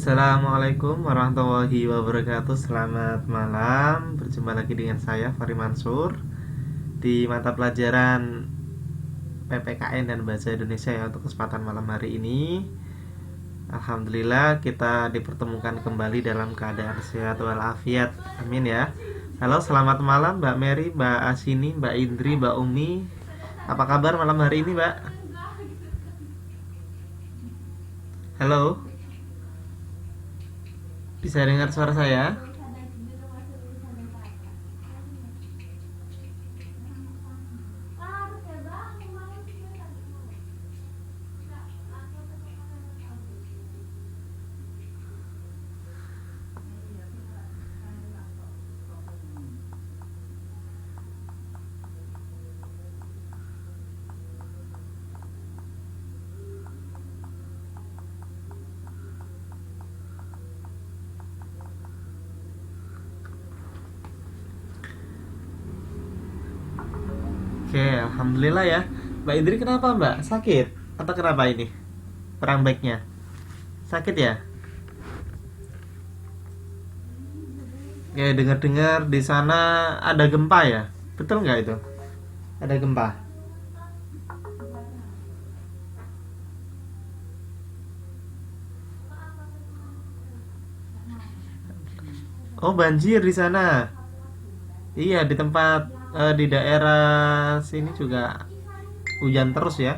Assalamualaikum warahmatullahi wabarakatuh. Selamat malam. Berjumpa lagi dengan saya Fahri Mansur di mata pelajaran PPKN dan Bahasa Indonesia ya untuk kesempatan malam hari ini. Alhamdulillah kita dipertemukan kembali dalam keadaan sehat walafiat. Amin ya. Halo, selamat malam Mbak Mary, Mbak Asini, Mbak Indri, Mbak Umi. Apa kabar malam hari ini, Mbak? Halo, bisa dengar suara saya? Oke, alhamdulillah ya. Mbak Indri kenapa Mbak? Sakit? Atau kenapa ini? Perang baiknya? Sakit ya? Oke, dengar-dengar di sana ada gempa ya? Betul nggak itu? Ada gempa? Oh, banjir di sana. Iya, di tempat di daerah sini juga hujan terus ya.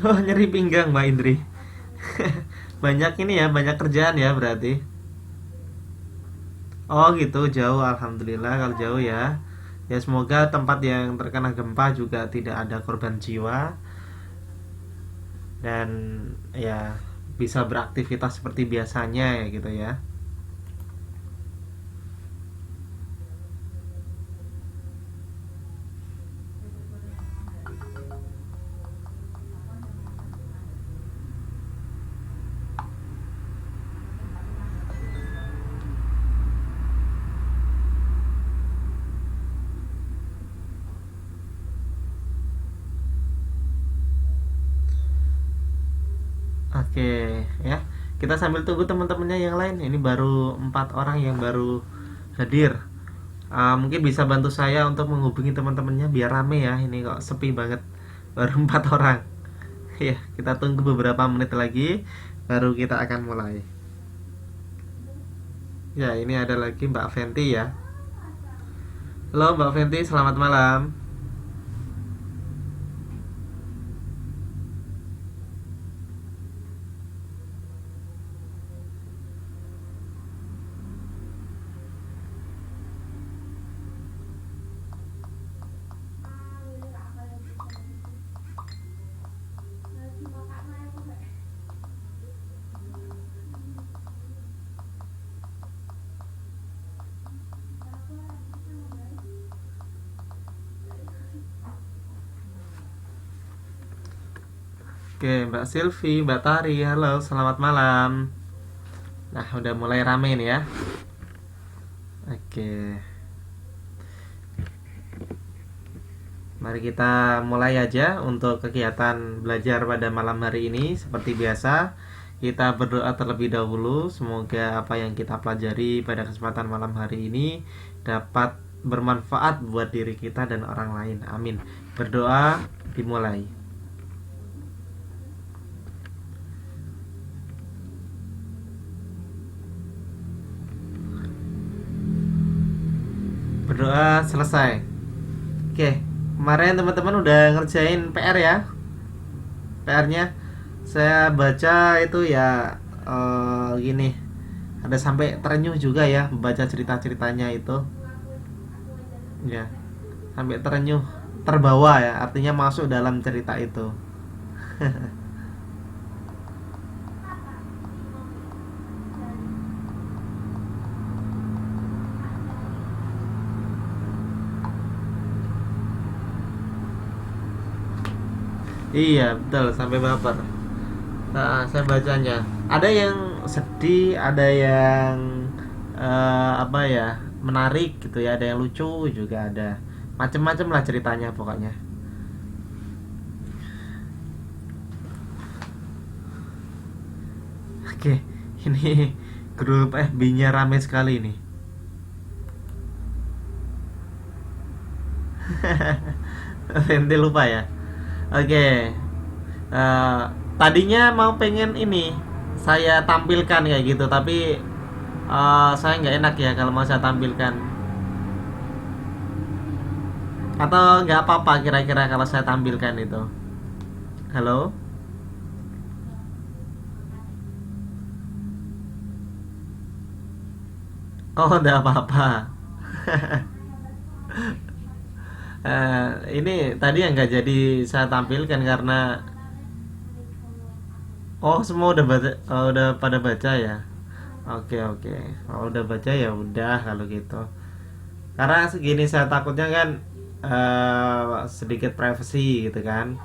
Oh, nyeri pinggang Mbak Indri. Banyak ini ya, banyak kerjaan ya berarti. Oh gitu, jauh alhamdulillah kalau jauh ya. Ya semoga tempat yang terkena gempa juga tidak ada korban jiwa dan ya bisa beraktivitas seperti biasanya ya gitu ya. Oke ya. Kita sambil tunggu teman-temannya yang lain. Ini baru 4 orang yang baru hadir. Mungkin bisa bantu saya untuk menghubungi teman-temannya biar rame ya. Ini kok sepi banget. Baru 4 orang. Ya, kita tunggu beberapa menit lagi baru kita akan mulai. Ya, ini ada lagi Mbak Fenty ya. Halo Mbak Fenty, selamat malam. Oke, Mbak Silvi, Mbak Tari, halo, selamat malam. Nah, udah mulai rame nih ya. Oke, mari kita mulai aja untuk kegiatan belajar pada malam hari ini. Seperti biasa, kita berdoa terlebih dahulu. Semoga apa yang kita pelajari pada kesempatan malam hari ini dapat bermanfaat buat diri kita dan orang lain. Amin. Berdoa dimulai. Berdoa selesai. Oke, kemarin teman-teman udah ngerjain PR ya. PR-nya saya baca itu ya gini. Ada sampai terenyuh juga ya baca cerita-ceritanya itu. Ya, sampai terenyuh, terbawa ya, artinya masuk dalam cerita itu. Iya, betul sampai baper. Nah, saya bacanya. Ada yang sedih, ada yang apa ya, menarik gitu ya, ada yang lucu juga, ada macem-macem lah ceritanya pokoknya. Oke, ini grup FB-nya rame sekali nih. Ente lupa ya. Oke. Eh, Tadinya mau pengen ini saya tampilkan kayak gitu, tapi saya nggak enak ya kalau mau saya tampilkan. Atau nggak apa-apa kira-kira kalau saya tampilkan itu? Halo? Oh, nggak apa-apa. Ini tadi yang nggak jadi saya tampilkan karena oh semua udah baca, udah pada baca ya. Oke oke, kalau udah baca ya udah kalau gitu. Karena segini saya takutnya kan sedikit privacy gitu kan.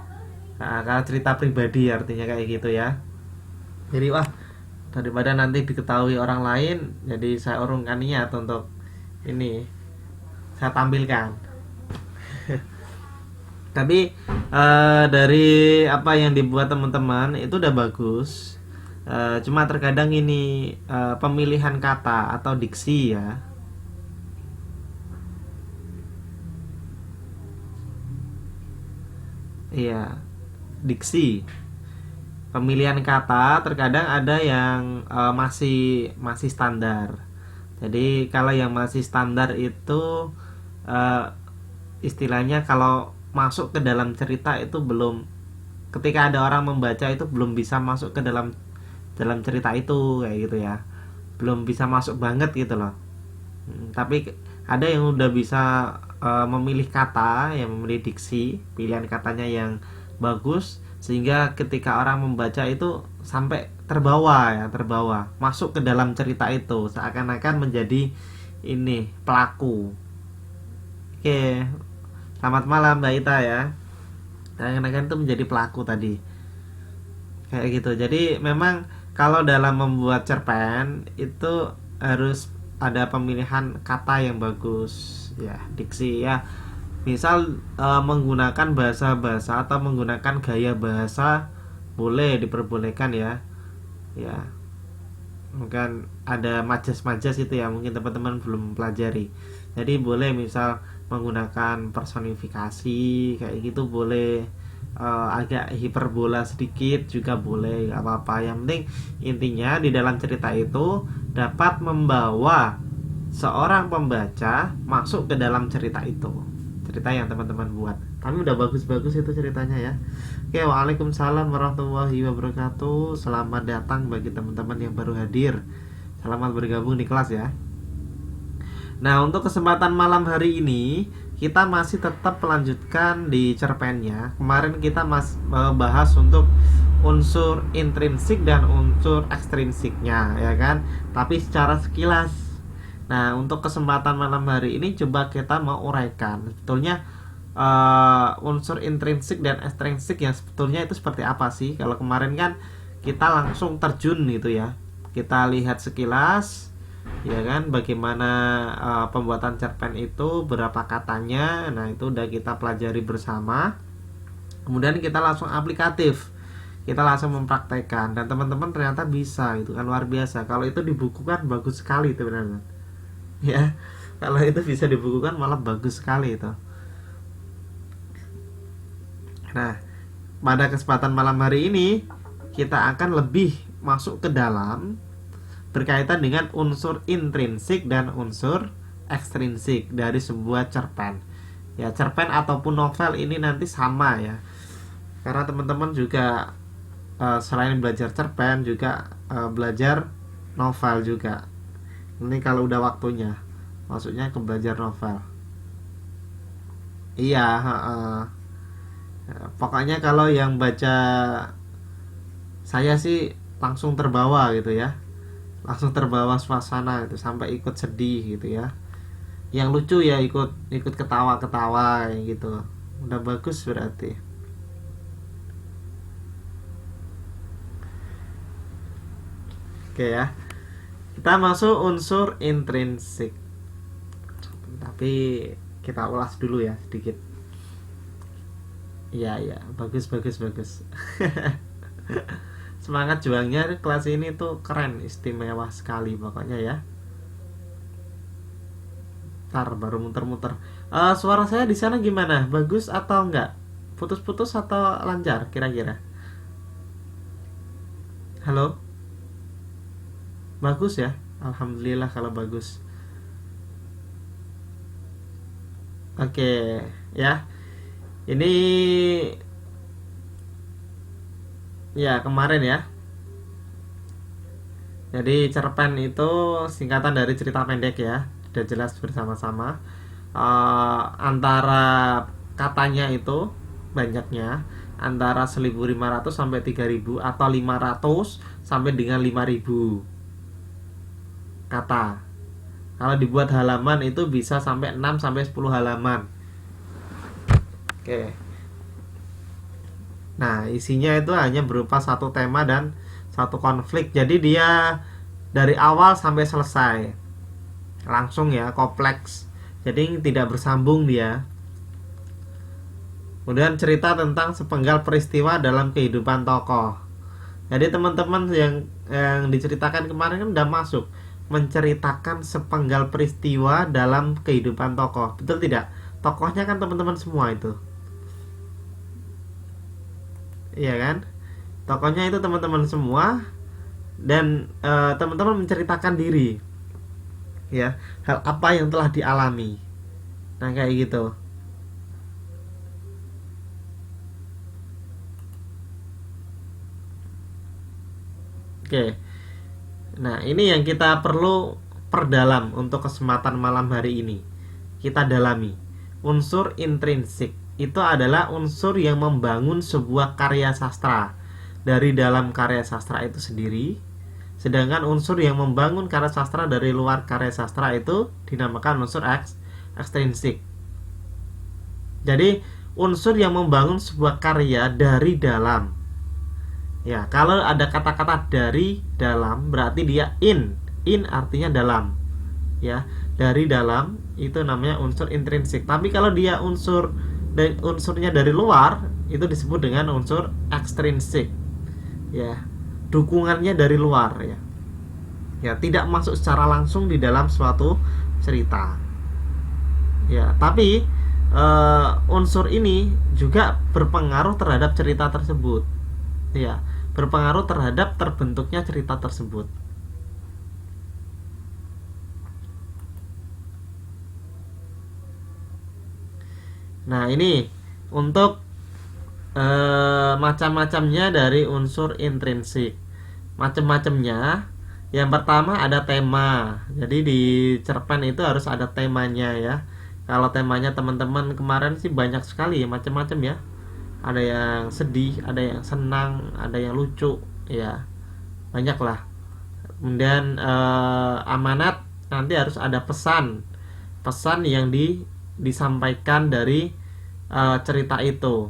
Nah, karena cerita pribadi artinya kayak gitu ya. Jadi wah, daripada nanti diketahui orang lain, jadi saya urungkan niat untuk ini saya tampilkan. Tapi dari apa yang dibuat teman-teman itu udah bagus. Cuma terkadang ini pemilihan kata atau diksi ya. Iya, diksi. Pemilihan kata terkadang ada yang masih masih standar. Jadi kalau yang masih standar itu eh, istilahnya kalau masuk ke dalam cerita itu belum, ketika ada orang membaca itu belum bisa masuk ke dalam dalam cerita itu kayak gitu ya, belum bisa masuk banget gitu loh. Tapi ada yang udah bisa memilih kata, yang memilih diksi, pilihan katanya yang bagus sehingga ketika orang membaca itu sampai terbawa ya, terbawa masuk ke dalam cerita itu seakan-akan menjadi ini pelaku. Oke, selamat malam Mbak Ita ya. Seakan-akan itu menjadi pelaku tadi. Kayak gitu. Jadi memang kalau dalam membuat cerpen itu harus ada pemilihan kata yang bagus ya, diksi ya. Misal menggunakan bahasa-bahasa atau menggunakan gaya bahasa boleh diperbolehkan ya. Ya, mungkin ada majas-majas itu ya, mungkin teman-teman belum pelajari. Jadi boleh misal menggunakan personifikasi kayak gitu boleh. Agak hiperbola sedikit juga boleh, nggak apa-apa, yang penting intinya di dalam cerita itu dapat membawa seorang pembaca masuk ke dalam cerita itu, cerita yang teman-teman buat. Tapi udah bagus-bagus itu ceritanya ya. Oke, waalaikumsalam warahmatullahi wabarakatuh. Selamat datang bagi teman-teman yang baru hadir. Selamat bergabung di kelas ya. Nah, untuk kesempatan malam hari ini kita masih tetap melanjutkan di cerpennya. Kemarin kita bahas untuk unsur intrinsik dan unsur ekstrinsiknya, ya kan? Tapi secara sekilas. Nah, untuk kesempatan malam hari ini coba kita mau uraikan sebetulnya unsur intrinsik dan ekstrinsik yang sebetulnya itu seperti apa sih? Kalau kemarin kan kita langsung terjun gitu ya. Kita lihat sekilas ya kan bagaimana pembuatan cerpen itu, berapa katanya. Nah itu udah kita pelajari bersama, kemudian kita langsung aplikatif, kita langsung mempraktekkan dan teman-teman ternyata bisa, itu kan luar biasa. Kalau itu dibukukan bagus sekali itu benar-benar ya, kalau itu bisa dibukukan malah bagus sekali itu. Nah, pada kesempatan malam hari ini kita akan lebih masuk ke dalam berkaitan dengan unsur intrinsik dan unsur ekstrinsik dari sebuah cerpen. Ya, cerpen ataupun novel ini nanti sama ya. Karena teman-teman juga selain belajar cerpen juga belajar novel juga. Ini kalau udah waktunya, maksudnya ke belajar novel. Iya, pokoknya kalau yang baca saya sih langsung terbawa gitu ya, langsung terbawa suasana itu sampai ikut sedih gitu ya, yang lucu ya ikut ikut ketawa-ketawa gitu. Udah bagus berarti. Oke ya, kita masuk unsur intrinsik. tapi kita ulas dulu ya sedikit. Iya iya, bagus bagus bagus. Semangat juangnya kelas ini tuh keren, istimewa sekali pokoknya ya. Ntar baru muter-muter. Suara saya di sana gimana? Bagus atau enggak? Putus-putus atau lancar kira-kira? Halo? Bagus ya? Alhamdulillah kalau bagus. Oke, ya. Ini ya kemarin ya. Jadi cerpen itu singkatan dari cerita pendek ya. Sudah jelas bersama-sama. Antara katanya itu banyaknya antara 1.500 sampai 3.000 atau 500 sampai dengan 5.000 kata. Kalau dibuat halaman itu bisa sampai 6 sampai 10 halaman. Oke. Nah, isinya itu hanya berupa satu tema dan satu konflik. Jadi dia dari awal sampai selesai. Langsung ya, kompleks. Jadi tidak bersambung dia. Kemudian cerita tentang sepenggal peristiwa dalam kehidupan tokoh. Jadi teman-teman yang diceritakan kemarin kan udah masuk menceritakan sepenggal peristiwa dalam kehidupan tokoh. Betul tidak? Tokohnya kan teman-teman semua itu. Iya kan? Tokohnya itu teman-teman semua dan teman-teman menceritakan diri. Ya, hal apa yang telah dialami. Nah, kayak gitu. Oke. Nah, ini yang kita perlu perdalam untuk kesempatan malam hari ini. Kita dalami. Unsur intrinsik itu adalah unsur yang membangun sebuah karya sastra dari dalam karya sastra itu sendiri. Sedangkan unsur yang membangun karya sastra dari luar karya sastra itu dinamakan unsur ekstrinsik. Jadi, unsur yang membangun sebuah karya dari dalam. Ya, kalau ada kata-kata dari dalam berarti dia in. In artinya dalam. Ya, dari dalam itu namanya unsur intrinsik. Tapi kalau dia unsurnya dari luar itu disebut dengan unsur ekstrinsik. Ya, dukungannya dari luar ya. Ya, tidak masuk secara langsung di dalam suatu cerita. Ya, tapi unsur ini juga berpengaruh terhadap cerita tersebut. Ya, berpengaruh terhadap terbentuknya cerita tersebut. Nah, ini untuk macam-macamnya dari unsur intrinsik. Macam-macamnya, yang pertama ada tema. Jadi di cerpen itu harus ada temanya ya. Kalau temanya teman-teman kemarin sih banyak sekali ya, macam-macam ya. Ada yang sedih, ada yang senang, ada yang lucu ya. Banyak lah. Kemudian amanat, nanti harus ada pesan. Pesan yang disampaikan dari cerita itu.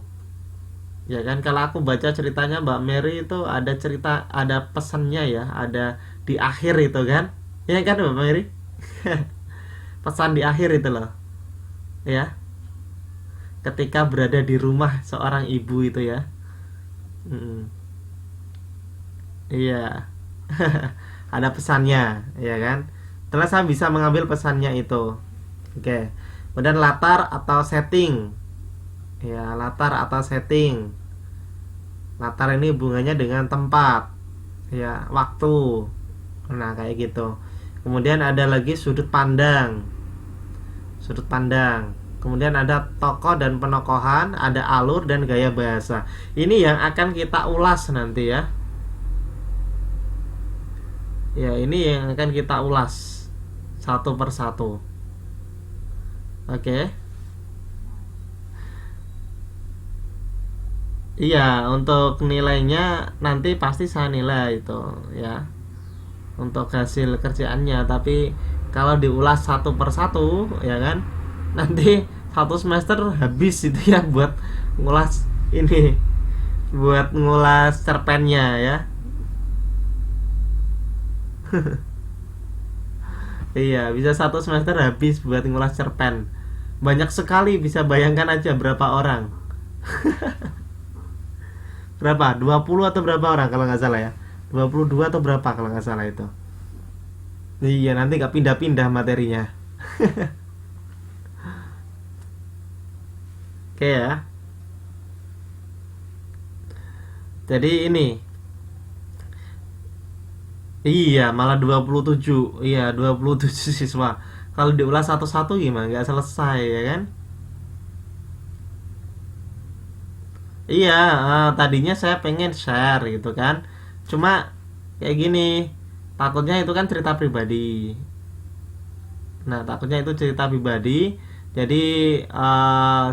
Ya kan, kalau aku baca ceritanya Mbak Mary itu ada cerita, ada pesannya ya, ada di akhir itu kan. Ya kan Mbak Mary? Pesan di akhir itu loh. Ya. Ketika berada di rumah seorang ibu itu ya. Iya. Ada pesannya, ya kan? Setelah saya bisa mengambil pesannya itu. Oke. Kemudian latar atau setting. Ya, latar atau setting. Latar ini hubungannya dengan tempat. Ya, waktu. Nah, kayak gitu. Kemudian ada lagi sudut pandang. Sudut pandang. Kemudian ada tokoh dan penokohan, ada alur dan gaya bahasa. Ini yang akan kita ulas nanti ya. Ya, ini yang akan kita ulas satu persatu. Oke. Iya, untuk nilainya nanti pasti saya nilai itu ya. Untuk hasil kerjaannya, tapi kalau diulas satu persatu ya kan, nanti satu semester habis itu ya buat ngulas ini, buat ngulas cerpennya ya. Iya, bisa satu semester habis buat ngulas cerpen. Banyak sekali, bisa bayangkan aja berapa orang. Berapa? 20 atau berapa orang kalau nggak salah ya? 22 atau berapa kalau nggak salah itu. Iya, nanti nggak pindah-pindah materinya. Oke ya. Jadi ini. Iya, malah 27. Iya, 27 siswa. Kalau diulas satu-satu gimana? Nggak selesai ya kan? Iya, tadinya saya pengen share gitu kan. Cuma kayak gini, takutnya itu kan cerita pribadi. Nah, takutnya itu cerita pribadi. Jadi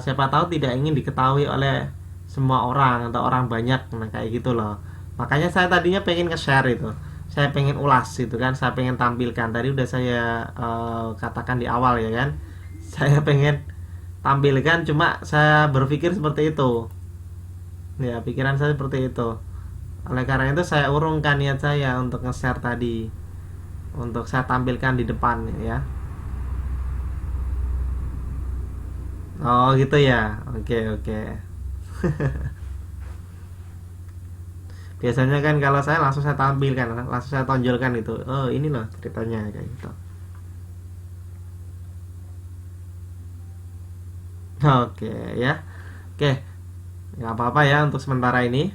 siapa tahu tidak ingin diketahui oleh semua orang atau orang banyak. Nah, kayak gitu loh. Makanya saya tadinya pengen nge-share itu. Saya pengen ulas itu kan, saya pengen tampilkan. Tadi udah saya katakan di awal ya kan. Saya pengen tampilkan, cuma saya berpikir seperti itu. Ya, pikiran saya seperti itu. Oleh karena itu saya urungkan niat saya untuk nge-share tadi, untuk saya tampilkan di depan ya. Oh gitu ya. Oke oke. Biasanya kan kalau saya langsung saya tampilkan, langsung saya tonjolkan itu. Oh ini loh ceritanya kayak gitu. Oke ya. Oke, nggak apa-apa ya untuk sementara ini.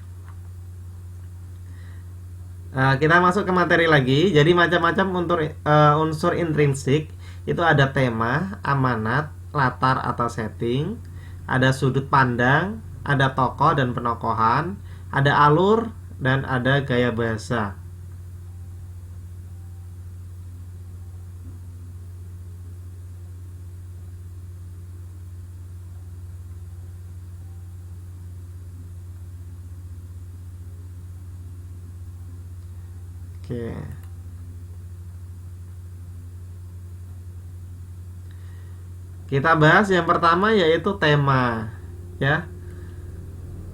Kita masuk ke materi lagi. Jadi macam-macam unsur intrinsik itu ada tema, amanat, latar atau setting, ada sudut pandang, ada tokoh dan penokohan, ada alur dan ada gaya bahasa. Oke. Kita bahas yang pertama yaitu tema, ya.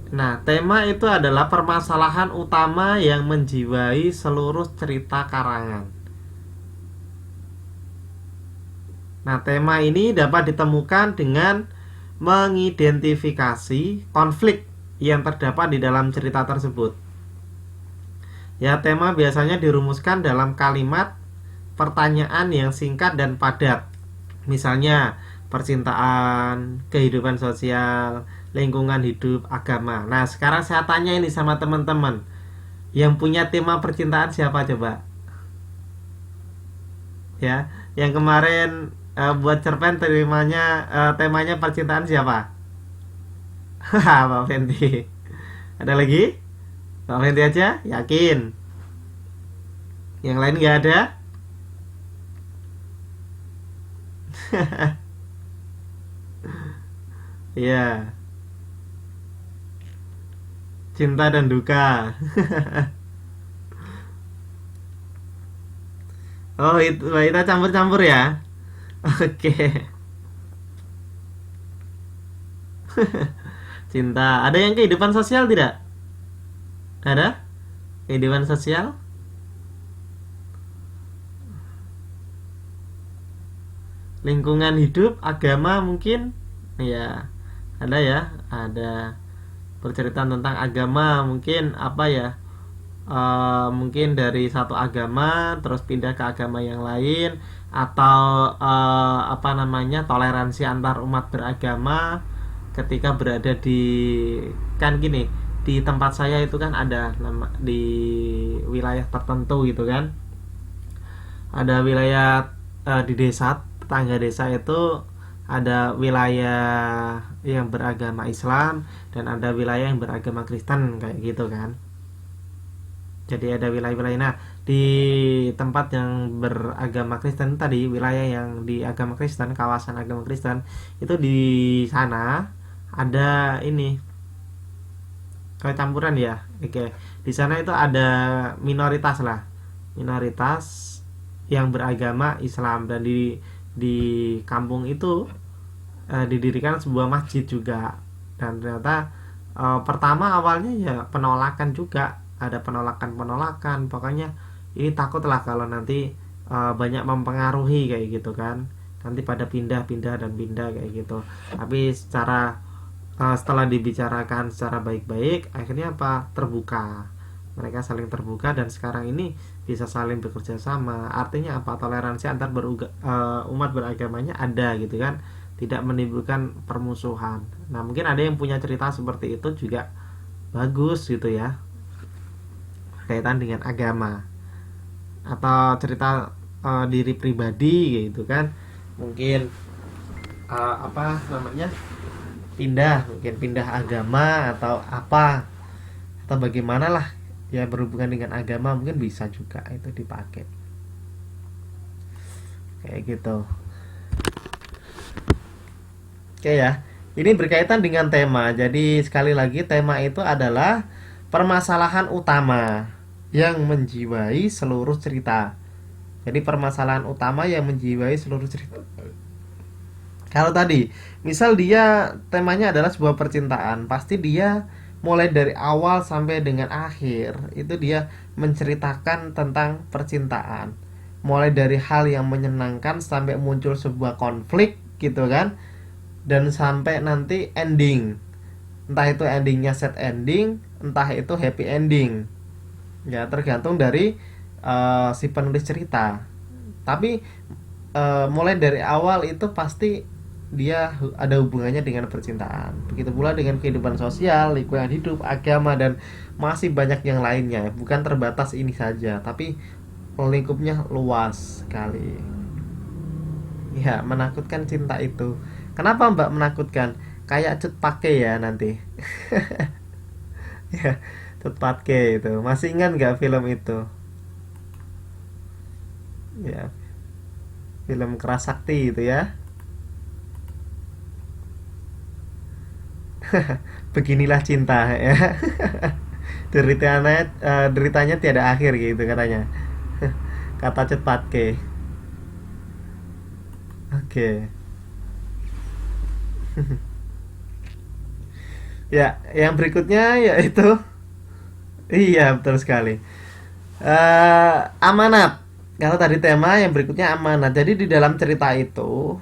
Nah, tema itu adalah permasalahan utama yang menjiwai seluruh cerita karangan. Nah, tema ini dapat ditemukan dengan mengidentifikasi konflik yang terdapat di dalam cerita tersebut. Ya, tema biasanya dirumuskan dalam kalimat pertanyaan yang singkat dan padat. Misalnya, percintaan, kehidupan sosial, lingkungan hidup, agama. Nah, sekarang saya tanya ini sama teman-teman. Yang punya tema percintaan siapa coba? Ya, yang kemarin buat cerpen temanya percintaan siapa? Haha, Pak Fendi. Ada lagi? Pak Fendi aja? Yakin? Yang lain nggak ada? Iya, cinta dan duka. Oh, itu kita campur-campur ya. Oke. Cinta. Ada yang kehidupan sosial tidak? Ada? Kehidupan sosial? Lingkungan hidup, agama mungkin? Ya, ada ya. Ada perceritaan tentang agama, mungkin apa ya? Mungkin dari satu agama terus pindah ke agama yang lain, atau apa namanya, toleransi antar umat beragama ketika berada di, kan gini, di tempat saya itu kan ada nama di wilayah tertentu gitu kan, ada wilayah di desa, tetangga desa itu ada wilayah yang beragama Islam dan ada wilayah yang beragama Kristen kayak gitu kan. Jadi ada wilayah-wilayah. Nah, di tempat yang beragama Kristen tadi, wilayah yang di agama Kristen, kawasan agama Kristen, itu di sana ada ini kayak campuran ya. Oke. Di sana itu ada minoritas lah. Minoritas yang beragama Islam, dan di kampung itu didirikan sebuah masjid juga. Dan ternyata pertama awalnya ya penolakan juga, ada penolakan pokoknya ini takutlah kalau nanti banyak mempengaruhi kayak gitu kan. Nanti pada pindah-pindah dan pindah kayak gitu. Tapi setelah dibicarakan secara baik-baik, akhirnya apa? Terbuka. Mereka saling terbuka dan sekarang ini bisa saling bekerja sama. Artinya apa? Toleransi antar umat beragamanya ada gitu kan. Tidak menimbulkan permusuhan. Nah, mungkin ada yang punya cerita seperti itu juga bagus gitu ya. Kaitan dengan agama atau cerita diri pribadi gitu kan. Mungkin apa namanya? Mungkin pindah agama atau apa atau bagaimana lah ya, berhubungan dengan agama mungkin bisa juga itu dipakai kayak gitu. Oke ya, ini berkaitan dengan tema. Jadi sekali lagi tema itu adalah permasalahan utama yang menjiwai seluruh cerita. Jadi permasalahan utama yang menjiwai seluruh cerita. Kalau tadi, misal dia temanya adalah sebuah percintaan, pasti dia mulai dari awal sampai dengan akhir itu dia menceritakan tentang percintaan. Mulai dari hal yang menyenangkan sampai muncul sebuah konflik gitu kan, dan sampai nanti ending. Entah itu endingnya sad ending, entah itu happy ending. Ya tergantung dari si penulis cerita. Tapi mulai dari awal itu pasti dia ada hubungannya dengan percintaan. Begitu pula dengan kehidupan sosial, lingkungan hidup, agama, dan masih banyak yang lainnya. Bukan terbatas ini saja, tapi lingkupnya luas sekali. Ya, menakutkan cinta itu. Kenapa Mbak menakutkan? Kayak Cut Pake ya nanti. Ya, Cut Pake itu. Masih ingat nggak film itu? Ya, film Keras Sakti itu ya. Beginilah cinta ya. Deritanya tiada akhir gitu katanya. Kata Cut Pake. Oke. Ya, yang berikutnya yaitu iya betul sekali. Amanat. Kalau tadi tema yang berikutnya amanat. Jadi di dalam cerita itu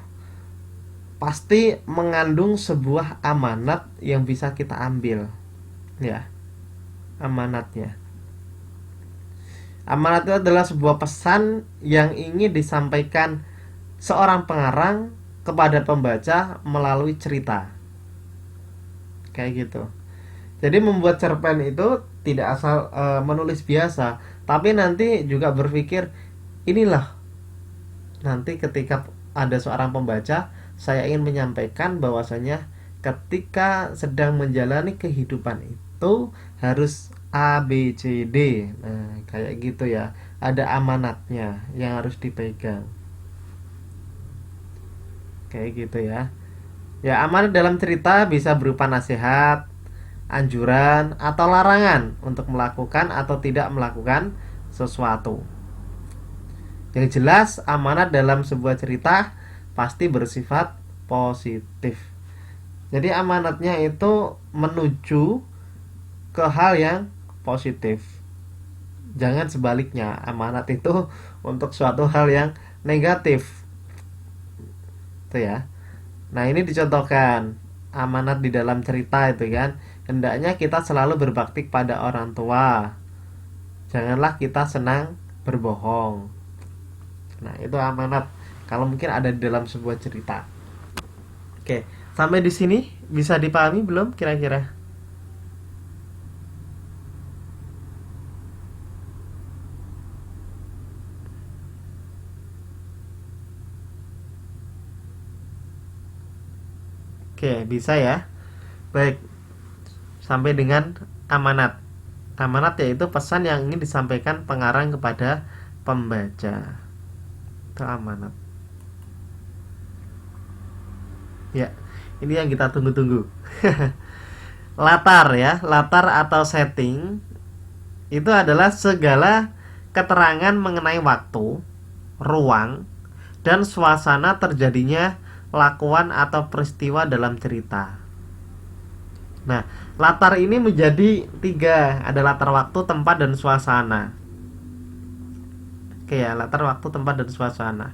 pasti mengandung sebuah amanat yang bisa kita ambil. Ya, amanatnya. Amanat itu adalah sebuah pesan yang ingin disampaikan seorang pengarang kepada pembaca melalui cerita. Kayak gitu. Jadi membuat cerpen itu tidak asal menulis biasa, tapi nanti juga berpikir inilah nanti ketika ada seorang pembaca, saya ingin menyampaikan bahwasanya ketika sedang menjalani kehidupan itu harus A B C D. Nah, kayak gitu ya. Ada amanatnya yang harus dipegang. Kayak gitu ya. Ya, amanat dalam cerita bisa berupa nasihat, anjuran, atau larangan untuk melakukan atau tidak melakukan sesuatu. Yang jelas, amanat dalam sebuah cerita pasti bersifat positif. Jadi amanatnya itu menuju ke hal yang positif. Jangan sebaliknya, amanat itu untuk suatu hal yang negatif. Itu ya. Nah, ini dicontohkan amanat di dalam cerita itu kan. Hendaknya kita selalu berbakti pada orang tua. Janganlah kita senang berbohong. Nah, itu amanat kalau mungkin ada di dalam sebuah cerita. Oke, sampai di sini bisa dipahami belum kira-kira? Oke, bisa ya. Baik, sampai dengan amanat. Amanat yaitu pesan yang ingin disampaikan pengarang kepada pembaca. Itu amanat. Ya, ini yang kita tunggu-tunggu. Latar ya, latar atau setting itu adalah segala keterangan mengenai waktu, ruang, dan suasana terjadinya lakuan atau peristiwa dalam cerita. Nah, latar ini menjadi tiga, ada latar waktu, tempat, dan suasana. Oke ya, latar, waktu, tempat, dan suasana.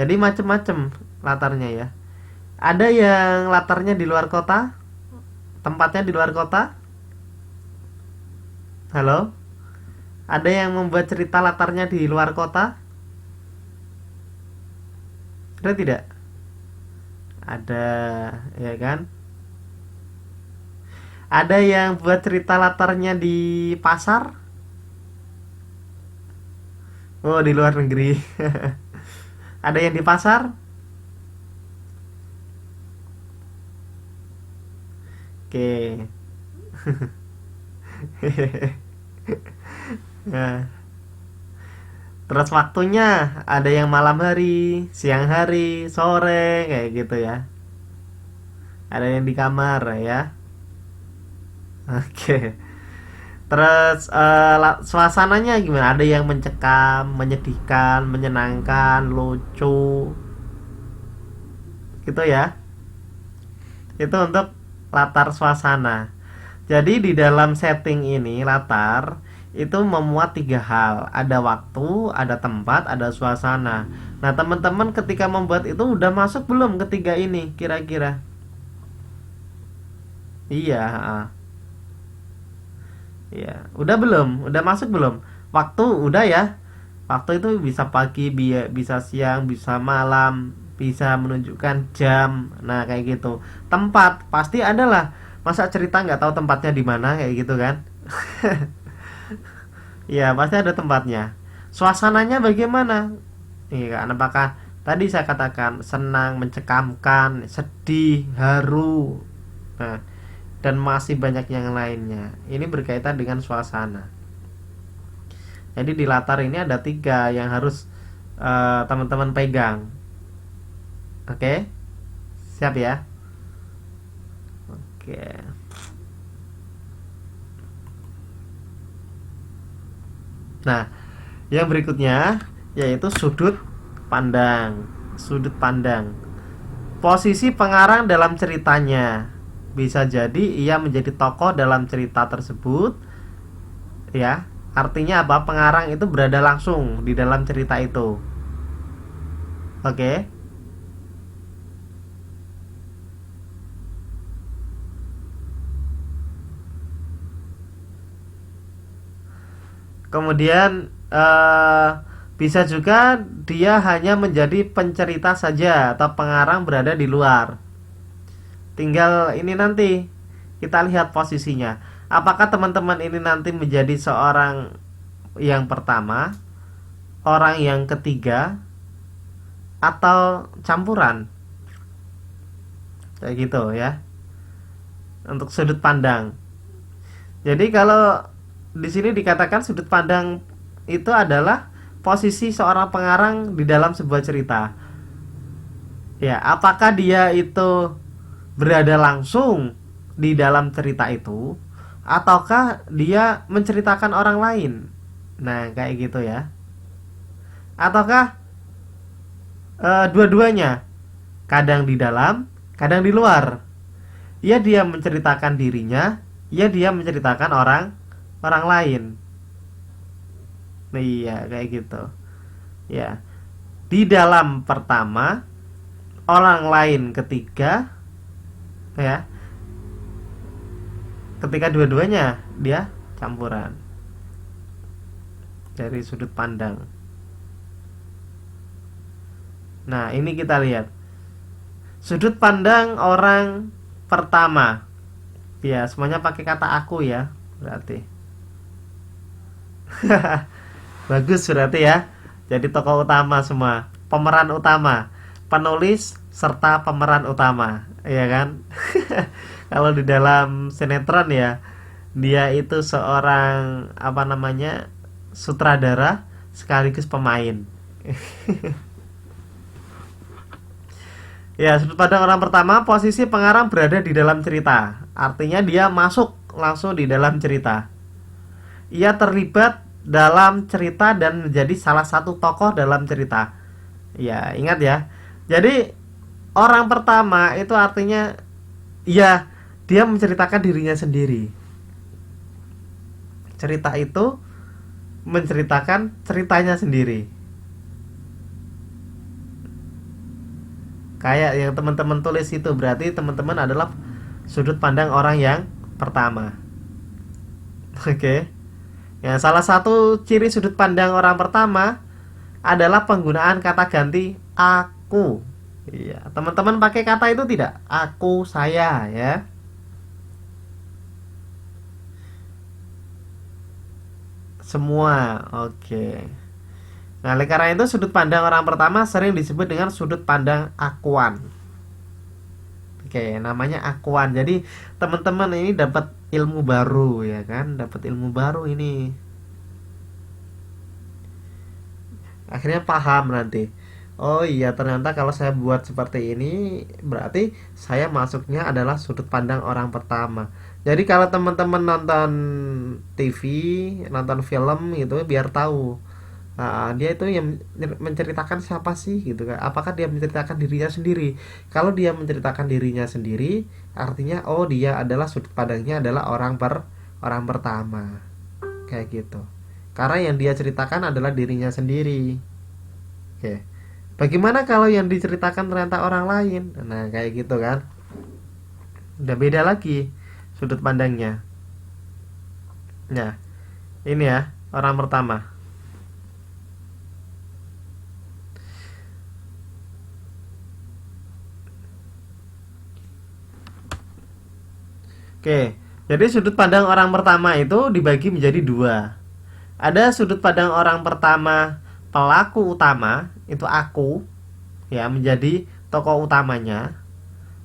Jadi macem-macem latarnya ya. Ada yang latarnya di luar kota, tempatnya di luar kota. Halo? Ada yang membuat cerita latarnya di luar kota? Ada tidak? Ada, ya kan? Ada yang buat cerita latarnya di pasar? Oh, di luar negeri. Ada yang di pasar? Oke. Nah, terus waktunya ada yang malam hari, siang hari, sore, kayak gitu ya. Ada yang di kamar ya. Oke. Terus suasananya gimana? Ada yang mencekam, menyedihkan, menyenangkan, lucu, gitu ya. Itu untuk latar suasana. Jadi di dalam setting ini latar itu memuat tiga hal. Ada waktu, ada tempat, ada suasana. Nah, teman-teman ketika membuat itu udah masuk belum ketiga ini kira-kira? Iya, iya. Udah belum? Udah masuk belum? Waktu udah ya. Waktu itu bisa pagi, bisa siang, bisa malam, bisa menunjukkan jam. Nah, kayak gitu. Tempat pasti ada lah. Masa cerita nggak tahu tempatnya di mana kayak gitu kan? Iya, pasti ada tempatnya. Suasananya bagaimana? Iya kan? Apakah tadi saya katakan senang, mencekamkan, sedih, haru, nah, dan masih banyak yang lainnya. Ini berkaitan dengan suasana. Jadi di latar ini ada tiga yang harus teman-teman pegang. Oke, siap ya? Oke. Nah, yang berikutnya yaitu sudut pandang. Sudut pandang. Posisi pengarang dalam ceritanya. Bisa jadi ia menjadi tokoh dalam cerita tersebut, ya. Artinya apa? Pengarang itu berada langsung di dalam cerita itu. Oke. Kemudian bisa juga dia hanya menjadi pencerita saja atau pengarang berada di luar. Tinggal ini nanti kita lihat posisinya. Apakah teman-teman ini nanti menjadi seorang yang pertama, orang yang ketiga, atau campuran? Kayak gitu ya. Untuk sudut pandang. Jadi kalau di sini dikatakan sudut pandang itu adalah posisi seorang pengarang di dalam sebuah cerita. Ya, apakah dia itu berada langsung di dalam cerita itu ataukah dia menceritakan orang lain? Nah, kayak gitu ya. Ataukah dua-duanya? Kadang di dalam, kadang di luar. Ya dia menceritakan dirinya, ya dia menceritakan orang lain. Nah, iya kayak gitu. Ya. Di dalam pertama, orang lain ketiga, ya. Ketika dua-duanya dia campuran dari sudut pandang. Nah, ini kita lihat sudut pandang orang pertama. Ya, semuanya pakai kata aku ya, berarti. Bagus berarti ya. Jadi tokoh utama semua, pemeran utama, penulis serta pemeran utama, ya kan? Kalau di dalam sinetron ya, dia itu seorang apa namanya? Sutradara sekaligus pemain. Ya, sudut pandang orang pertama, posisi pengarang berada di dalam cerita. Artinya dia masuk langsung di dalam cerita. Ia terlibat dalam cerita dan menjadi salah satu tokoh dalam cerita. Ya, ingat ya. Jadi orang pertama itu artinya ya dia menceritakan dirinya sendiri. Cerita itu menceritakan ceritanya sendiri. Kayak yang teman-teman tulis itu berarti teman-teman adalah sudut pandang orang yang pertama. Oke. Ya, salah satu ciri sudut pandang orang pertama adalah penggunaan kata ganti aku. Iya, teman-teman pakai kata itu tidak? Aku, saya, ya. Semua. Oke. Nah, oleh karena itu sudut pandang orang pertama sering disebut dengan sudut pandang akuan. Oke, namanya akuan. Jadi teman-teman ini dapat ilmu baru ya kan? Dapat ilmu baru ini. Akhirnya paham nanti. Oh iya, ternyata kalau saya buat seperti ini berarti saya masuknya adalah sudut pandang orang pertama. Jadi kalau teman-teman nonton TV, nonton film gitu biar tahu. Dia itu yang menceritakan siapa sih gitu kan? Apakah dia menceritakan dirinya sendiri? Kalau dia menceritakan dirinya sendiri, artinya oh dia adalah sudut pandangnya adalah orang pertama. Kayak gitu. Karena yang dia ceritakan adalah dirinya sendiri. Oke. Bagaimana kalau yang diceritakan ternyata orang lain? Nah, kayak gitu kan. Udah beda lagi sudut pandangnya. Nah, ini ya, orang pertama. Oke. Jadi sudut pandang orang pertama itu dibagi menjadi dua. Ada sudut pandang orang pertama pelaku utama, itu aku, ya, menjadi tokoh utamanya.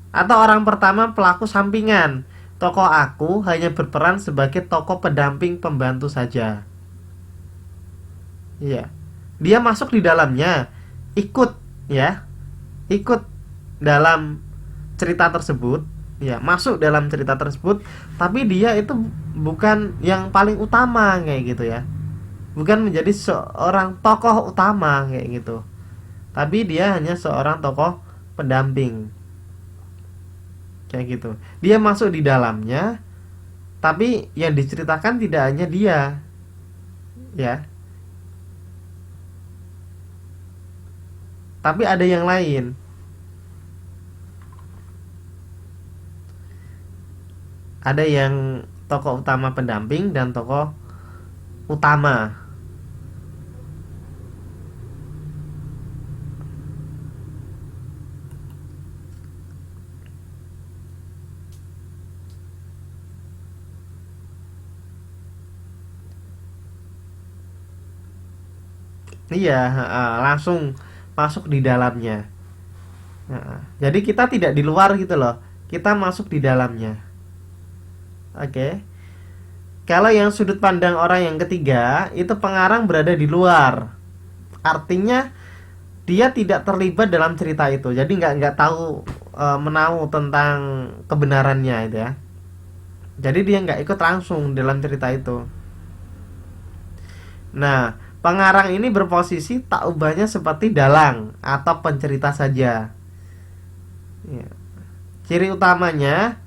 Atau orang pertama pelaku sampingan, tokoh aku hanya berperan sebagai tokoh pendamping pembantu saja. Iya. Dia masuk di dalamnya, ikut ya, ikut dalam cerita tersebut, ya, masuk dalam cerita tersebut, tapi dia itu bukan yang paling utama kayak gitu ya. Bukan menjadi seorang tokoh utama kayak gitu. Tapi dia hanya seorang tokoh pendamping. Kayak gitu. Dia masuk di dalamnya, tapi yang diceritakan tidak hanya dia, ya. Tapi ada yang lain. Ada yang tokoh utama pendamping dan tokoh utama. Iya, langsung masuk di dalamnya. Jadi kita tidak di luar gitu loh. Kita masuk di dalamnya. Oke. Kalau yang sudut pandang orang yang ketiga, itu pengarang berada di luar. Artinya dia tidak terlibat dalam cerita itu. Jadi nggak tahu menahu tentang kebenarannya itu ya. Jadi dia nggak ikut langsung dalam cerita itu. Nah, pengarang ini berposisi tak ubahnya seperti dalang atau pencerita saja. Ya. Ciri utamanya,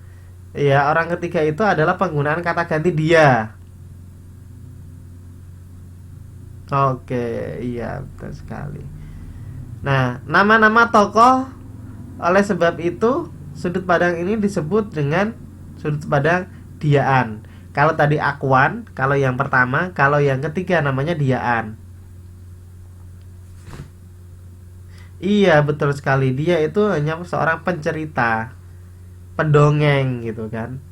ya, orang ketiga itu adalah penggunaan kata ganti dia. Oke, iya betul sekali. Nah, nama-nama tokoh oleh sebab itu sudut pandang ini disebut dengan sudut pandang diaan. Kalau tadi akuan, kalau yang pertama, kalau yang ketiga namanya diaan. Iya, betul sekali. Dia itu hanya seorang pencerita, pendongeng gitu kan.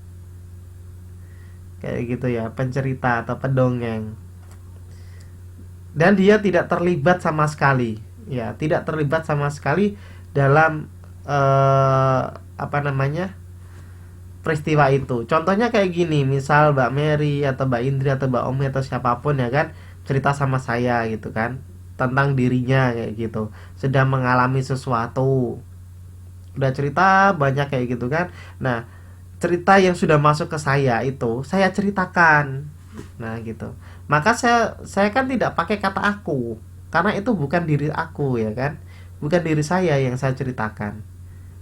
Kayak gitu ya, pencerita atau pendongeng. Dan dia tidak terlibat sama sekali, ya, tidak terlibat sama sekali dalam apa namanya, peristiwa itu. Contohnya kayak gini, misal Mbak Mary atau Mbak Indri atau Mbak Omi atau siapapun ya kan cerita sama saya gitu kan tentang dirinya kayak gitu, sedang mengalami sesuatu, udah cerita banyak kayak gitu kan. Nah, cerita yang sudah masuk ke saya itu saya ceritakan. Nah, gitu. Maka saya kan tidak pakai kata aku karena itu bukan diri aku ya kan. Bukan diri saya yang saya ceritakan.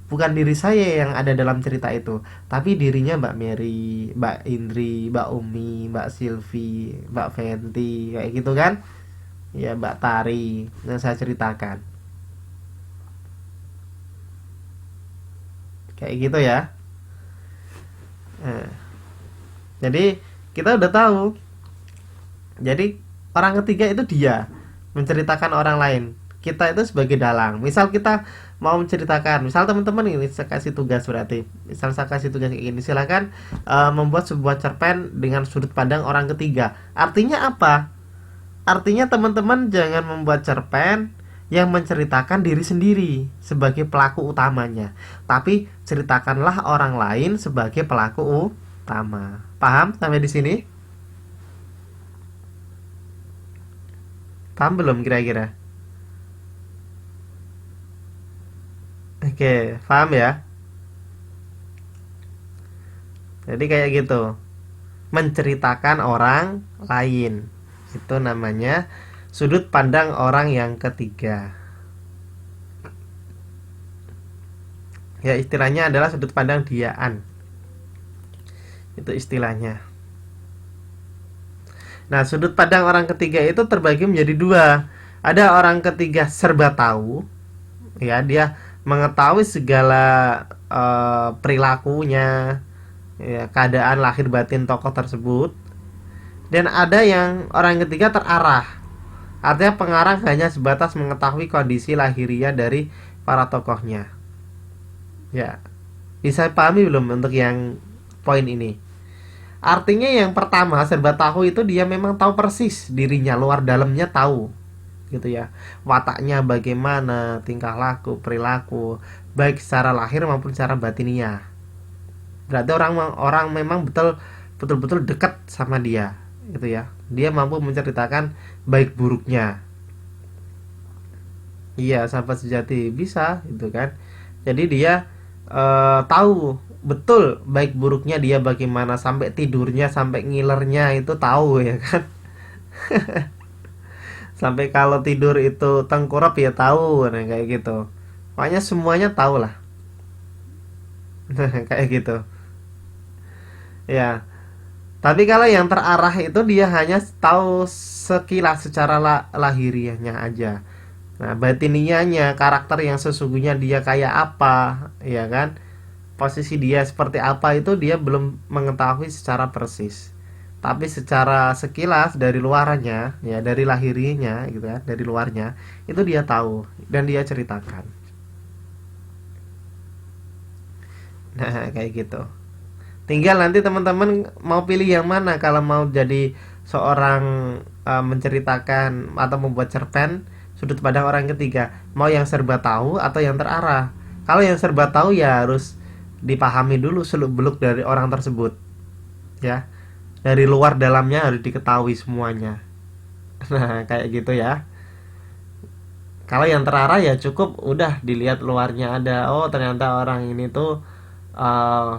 bukan diri saya yang ada dalam cerita itu, tapi dirinya Mbak Mary, Mbak Indri, Mbak Umi, Mbak Silvi, Mbak Fenty, kayak gitu kan, ya Mbak Tari yang saya ceritakan, kayak gitu ya. Nah, jadi kita udah tahu, jadi orang ketiga itu dia menceritakan orang lain, kita itu sebagai dalang. Misal kita mau menceritakan, misal teman-teman ini saya kasih tugas, berarti misal saya kasih tugas kayak gini, silakan membuat sebuah cerpen dengan sudut pandang orang ketiga. Artinya apa? Artinya teman-teman jangan membuat cerpen yang menceritakan diri sendiri sebagai pelaku utamanya, tapi ceritakanlah orang lain sebagai pelaku utama. Paham sampai di sini? Paham belum kira-kira? Oke, paham ya? Jadi kayak gitu. Menceritakan orang lain. Itu namanya sudut pandang orang yang ketiga. Ya, istilahnya adalah sudut pandang diaan. Itu istilahnya. Nah, sudut pandang orang ketiga itu terbagi menjadi dua. Ada orang ketiga serba tahu, ya dia mengetahui segala perilakunya, ya, keadaan lahir batin tokoh tersebut. Dan ada yang orang ketiga terarah, artinya pengarang hanya sebatas mengetahui kondisi lahiriah dari para tokohnya. Ya, bisa pahami belum untuk yang poin ini? Artinya yang pertama serba tahu itu dia memang tahu persis dirinya, luar dalamnya tahu, gitu ya. Wataknya bagaimana, tingkah laku, perilaku, baik secara lahir maupun secara batiniah. Berarti orang orang memang betul-betul dekat sama dia, gitu ya. Dia mampu menceritakan baik buruknya. Iya, sahabat sejati bisa, gitu kan. Jadi dia tahu betul baik buruknya dia bagaimana, sampai tidurnya, sampai ngilernya itu tahu ya kan. Sampai kalau tidur itu tengkurap ya tahu, nah kayak gitu. Pokoknya semuanya tahu lah. Kayak gitu. Ya, tapi kalau yang terarah itu dia hanya tahu sekilas secara lahiriahnya aja. Nah, batiniahnya, karakter yang sesungguhnya dia kayak apa, ya kan? Posisi dia seperti apa itu dia belum mengetahui secara persis. Tapi secara sekilas dari luarnya, ya dari lahiriahnya gitu kan, dari luarnya itu dia tahu dan dia ceritakan. Nah, kayak gitu. Tinggal nanti teman-teman mau pilih yang mana kalau mau jadi seorang menceritakan atau membuat cerpen sudut pandang orang ketiga. Mau yang serba tahu atau yang terarah. Kalau yang serba tahu ya harus dipahami dulu seluk-beluk dari orang tersebut. Ya. Dari luar dalamnya harus diketahui semuanya. Nah, kayak gitu ya. Kalau yang terarah ya cukup udah dilihat luarnya ada. Oh, ternyata orang ini tuh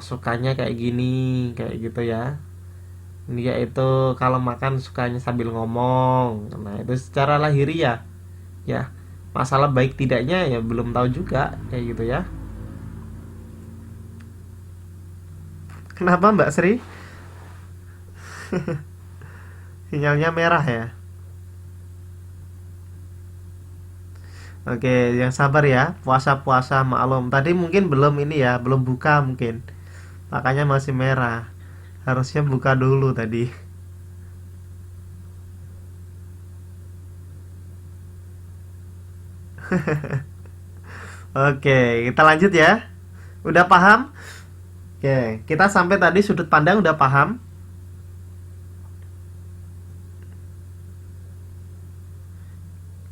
sukanya kayak gini, kayak gitu ya. Dia itu kalau makan sukanya sambil ngomong. Nah, itu secara lahiriah ya. Masalah baik tidaknya ya belum tahu juga, kayak gitu ya. Kenapa Mbak Sri? Sinyalnya merah ya. Oke, yang sabar ya. Puasa-puasa maklum. Tadi mungkin belum ini ya, belum buka mungkin. Makanya masih merah. Harusnya buka dulu tadi. Oke, kita lanjut ya. Udah paham? Oke, kita sampai tadi sudut pandang udah paham.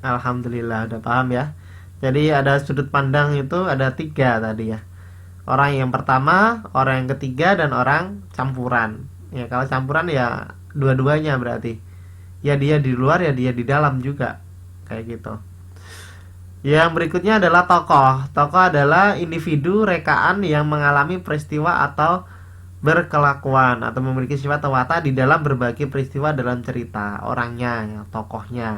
Alhamdulillah udah paham ya. Jadi ada sudut pandang itu ada tiga tadi ya. Orang yang pertama, orang yang ketiga, dan orang campuran. Ya kalau campuran ya dua-duanya berarti. Ya dia di luar ya dia di dalam juga. Kayak gitu. Yang berikutnya adalah tokoh. Tokoh adalah individu rekaan yang mengalami peristiwa atau berkelakuan atau memiliki sifat atau watak di dalam berbagai peristiwa dalam cerita. Orangnya, ya, tokohnya.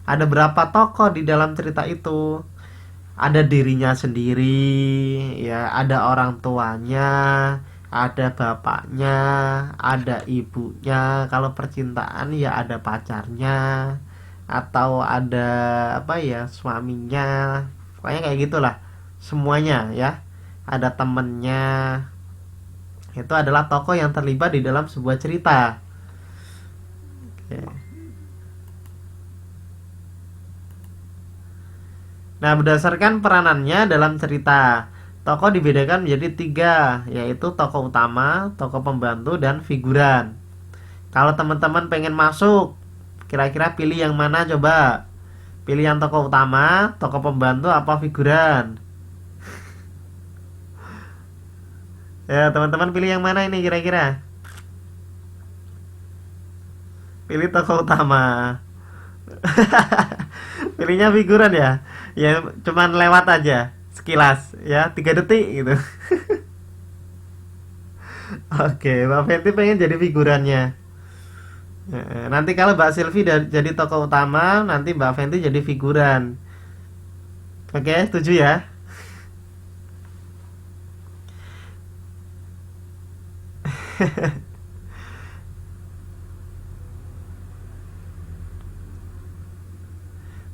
Ada berapa tokoh di dalam cerita itu? ada dirinya sendiri, ya, ada orang tuanya, ada bapaknya, ada ibunya. Kalau percintaan ya ada pacarnya, atau ada apa ya, suaminya. Pokoknya kayak gitulah semuanya ya. Ada temennya. Itu adalah tokoh yang terlibat di dalam sebuah cerita. Oke. Nah, berdasarkan peranannya dalam cerita, tokoh dibedakan menjadi tiga, yaitu tokoh utama, tokoh pembantu, dan figuran. Kalau teman-teman pengen masuk, kira-kira pilih yang mana coba? Pilih yang tokoh utama, tokoh pembantu, apa figuran? Ya, teman-teman pilih yang mana ini kira-kira? Pilih tokoh utama. Pilihnya figuran ya. Ya, cuman lewat aja, sekilas ya, 3 detik gitu. Oke, Mbak Fenty pengen jadi figurannya. Nanti kalau Mbak Silvi jadi tokoh utama, nanti Mbak Fenty jadi figuran. Oke, setuju ya?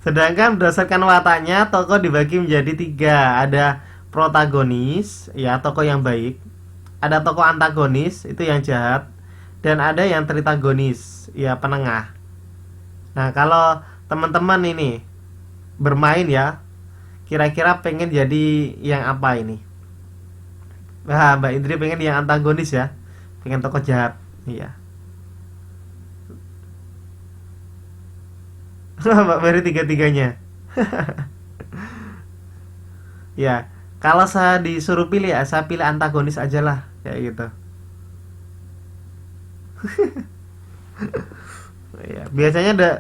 Sedangkan berdasarkan wataknya, tokoh dibagi menjadi tiga. Ada protagonis, ya, tokoh yang baik. Ada tokoh antagonis, itu yang jahat. Dan ada yang tritagonis, ya, penengah. Nah, kalau teman-teman ini bermain ya, kira-kira pengen jadi yang apa ini? Nah, Mbak Indri pengen yang antagonis ya. Pengen tokoh jahat. Iya. Mbak Mary tiga-tiganya. Ya, kalau saya disuruh pilih ya, saya pilih antagonis aja lah, kayak gitu. Ya, biasanya ada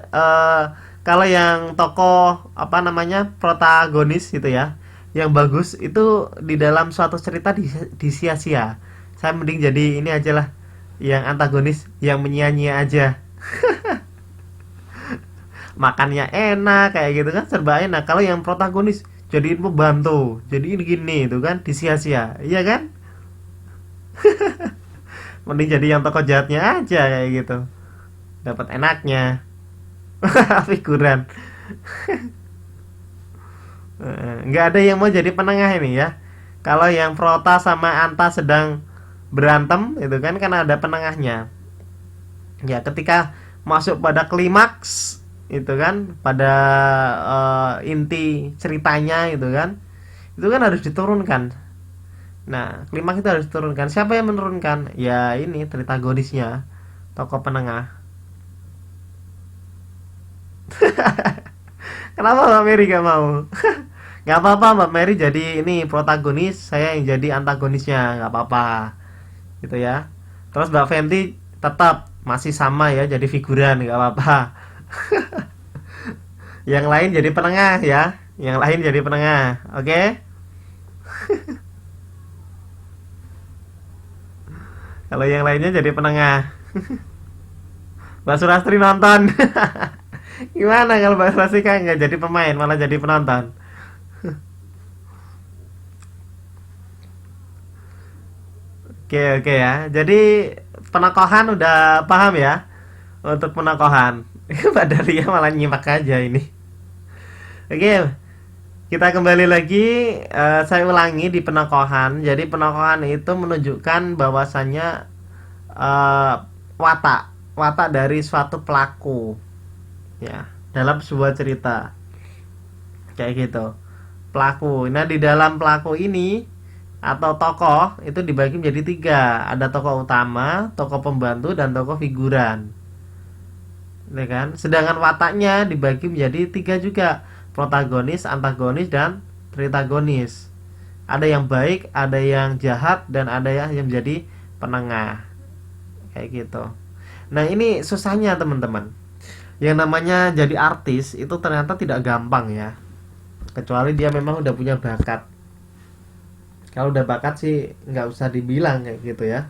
kalau yang tokoh apa namanya protagonis gitu ya, yang bagus itu di dalam suatu cerita di sia-sia. Saya mending jadi ini aja lah, yang antagonis, yang menyia-nyia aja. Makannya enak kayak gitu kan, serba enak. Kalau yang protagonis jadiin pembantu, jadiin gini itu kan disia-sia, iya kan? Mending jadi yang tokoh jahatnya aja kayak gitu, dapat enaknya. Figuran. Nggak ada yang mau jadi penengah ini ya. Kalau yang Prota sama Anta sedang berantem itu kan ada penengahnya. Ya, ketika masuk pada klimaks itu kan, pada inti ceritanya itu kan harus diturunkan. Nah, klimaks itu harus diturunkan. Siapa yang menurunkan? Ya ini tritagonisnya, tokoh penengah. Kenapa Mbak Mary gak mau? Gak apa-apa, Mbak Mary jadi ini protagonis, saya yang jadi antagonisnya, gak apa-apa gitu ya. Terus Mbak Fenty tetap masih sama ya, jadi figuran, gak apa-apa. Yang lain jadi penengah ya, yang lain jadi penengah, oke? Kalau yang lainnya jadi penengah. Mbak Surastri nonton. Gimana kalau Mbak Surastri kan nggak jadi pemain, malah jadi penonton? Oke, oke ya. Jadi penokohan udah paham ya? Untuk penokohan. Mbak Dahlia malah nyimak aja ini. Oke, kita kembali lagi. Saya ulangi di penokohan. Jadi penokohan itu menunjukkan bahwasannya eh, watak, watak dari suatu pelaku, ya, dalam sebuah cerita, kayak gitu. Pelaku. Nah, di dalam pelaku ini atau tokoh itu dibagi menjadi tiga. Ada tokoh utama, tokoh pembantu, dan tokoh figuran. Ya kan? Sedangkan wataknya dibagi menjadi tiga juga, protagonis, antagonis, dan tritagonis. Ada yang baik, ada yang jahat, dan ada yang menjadi penengah, kayak gitu. Nah, ini susahnya teman-teman. Yang namanya jadi artis itu ternyata tidak gampang ya, kecuali dia memang udah punya bakat. Kalau udah bakat sih nggak usah dibilang kayak gitu ya.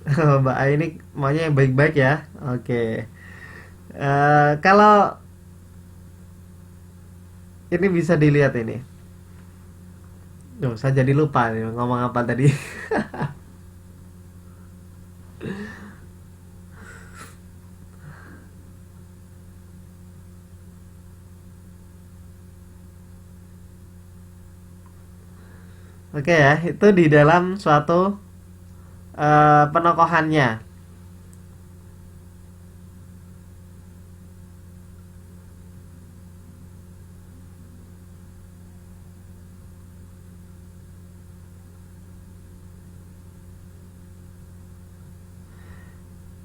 Mbak A ini maunya yang baik-baik ya. Oke. Kalau Ini bisa dilihat ini. Duh, saya jadi lupa nih ngomong apa tadi. Oke ya, itu di dalam suatu penokohannya.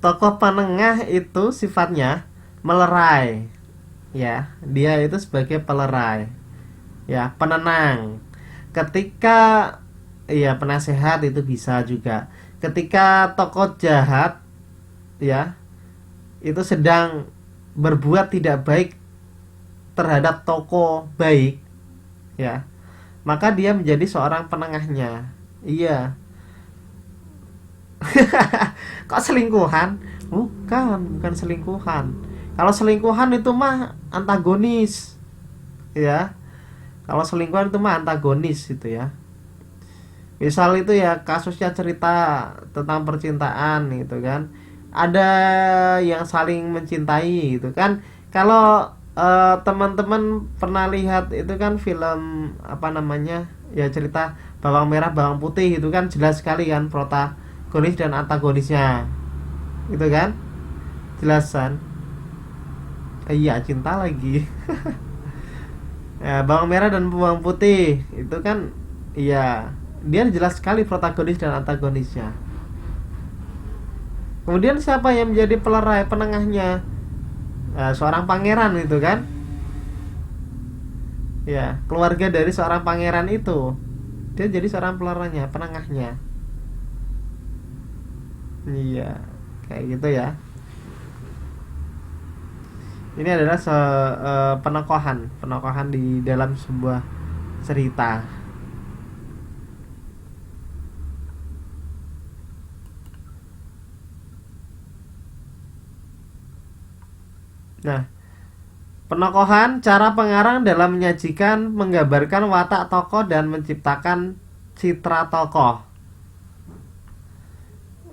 Tokoh penengah itu sifatnya melerai, ya. Dia itu sebagai pelerai, ya, penenang. Ketika ya penasehat itu bisa juga. Ketika tokoh jahat, ya, itu sedang berbuat tidak baik terhadap tokoh baik, ya, maka dia menjadi seorang penengahnya. Iya. Kok selingkuhan? Bukan selingkuhan. Kalau selingkuhan itu mah antagonis, ya. Kalau selingkuhan itu mah antagonis itu ya. Misal itu ya kasusnya cerita tentang percintaan gitu kan. Ada yang saling mencintai gitu kan. Kalau teman-teman pernah lihat itu kan film apa namanya? Ya cerita bawang merah bawang putih itu kan jelas sekali kan protagonis dan antagonisnya. Gitu kan? Jelasan. Iya, cinta lagi. Ya, bawang merah dan bawang putih itu kan iya dia jelas sekali protagonis dan antagonisnya. Kemudian siapa yang menjadi pelerai penengahnya? Nah, seorang pangeran itu kan, ya keluarga dari seorang pangeran itu dia jadi seorang pelerainya penengahnya. Iya, kayak gitu ya. Ini adalah penokohan di dalam sebuah cerita. Nah, penokohan cara pengarang dalam menyajikan, menggambarkan watak tokoh dan menciptakan citra tokoh.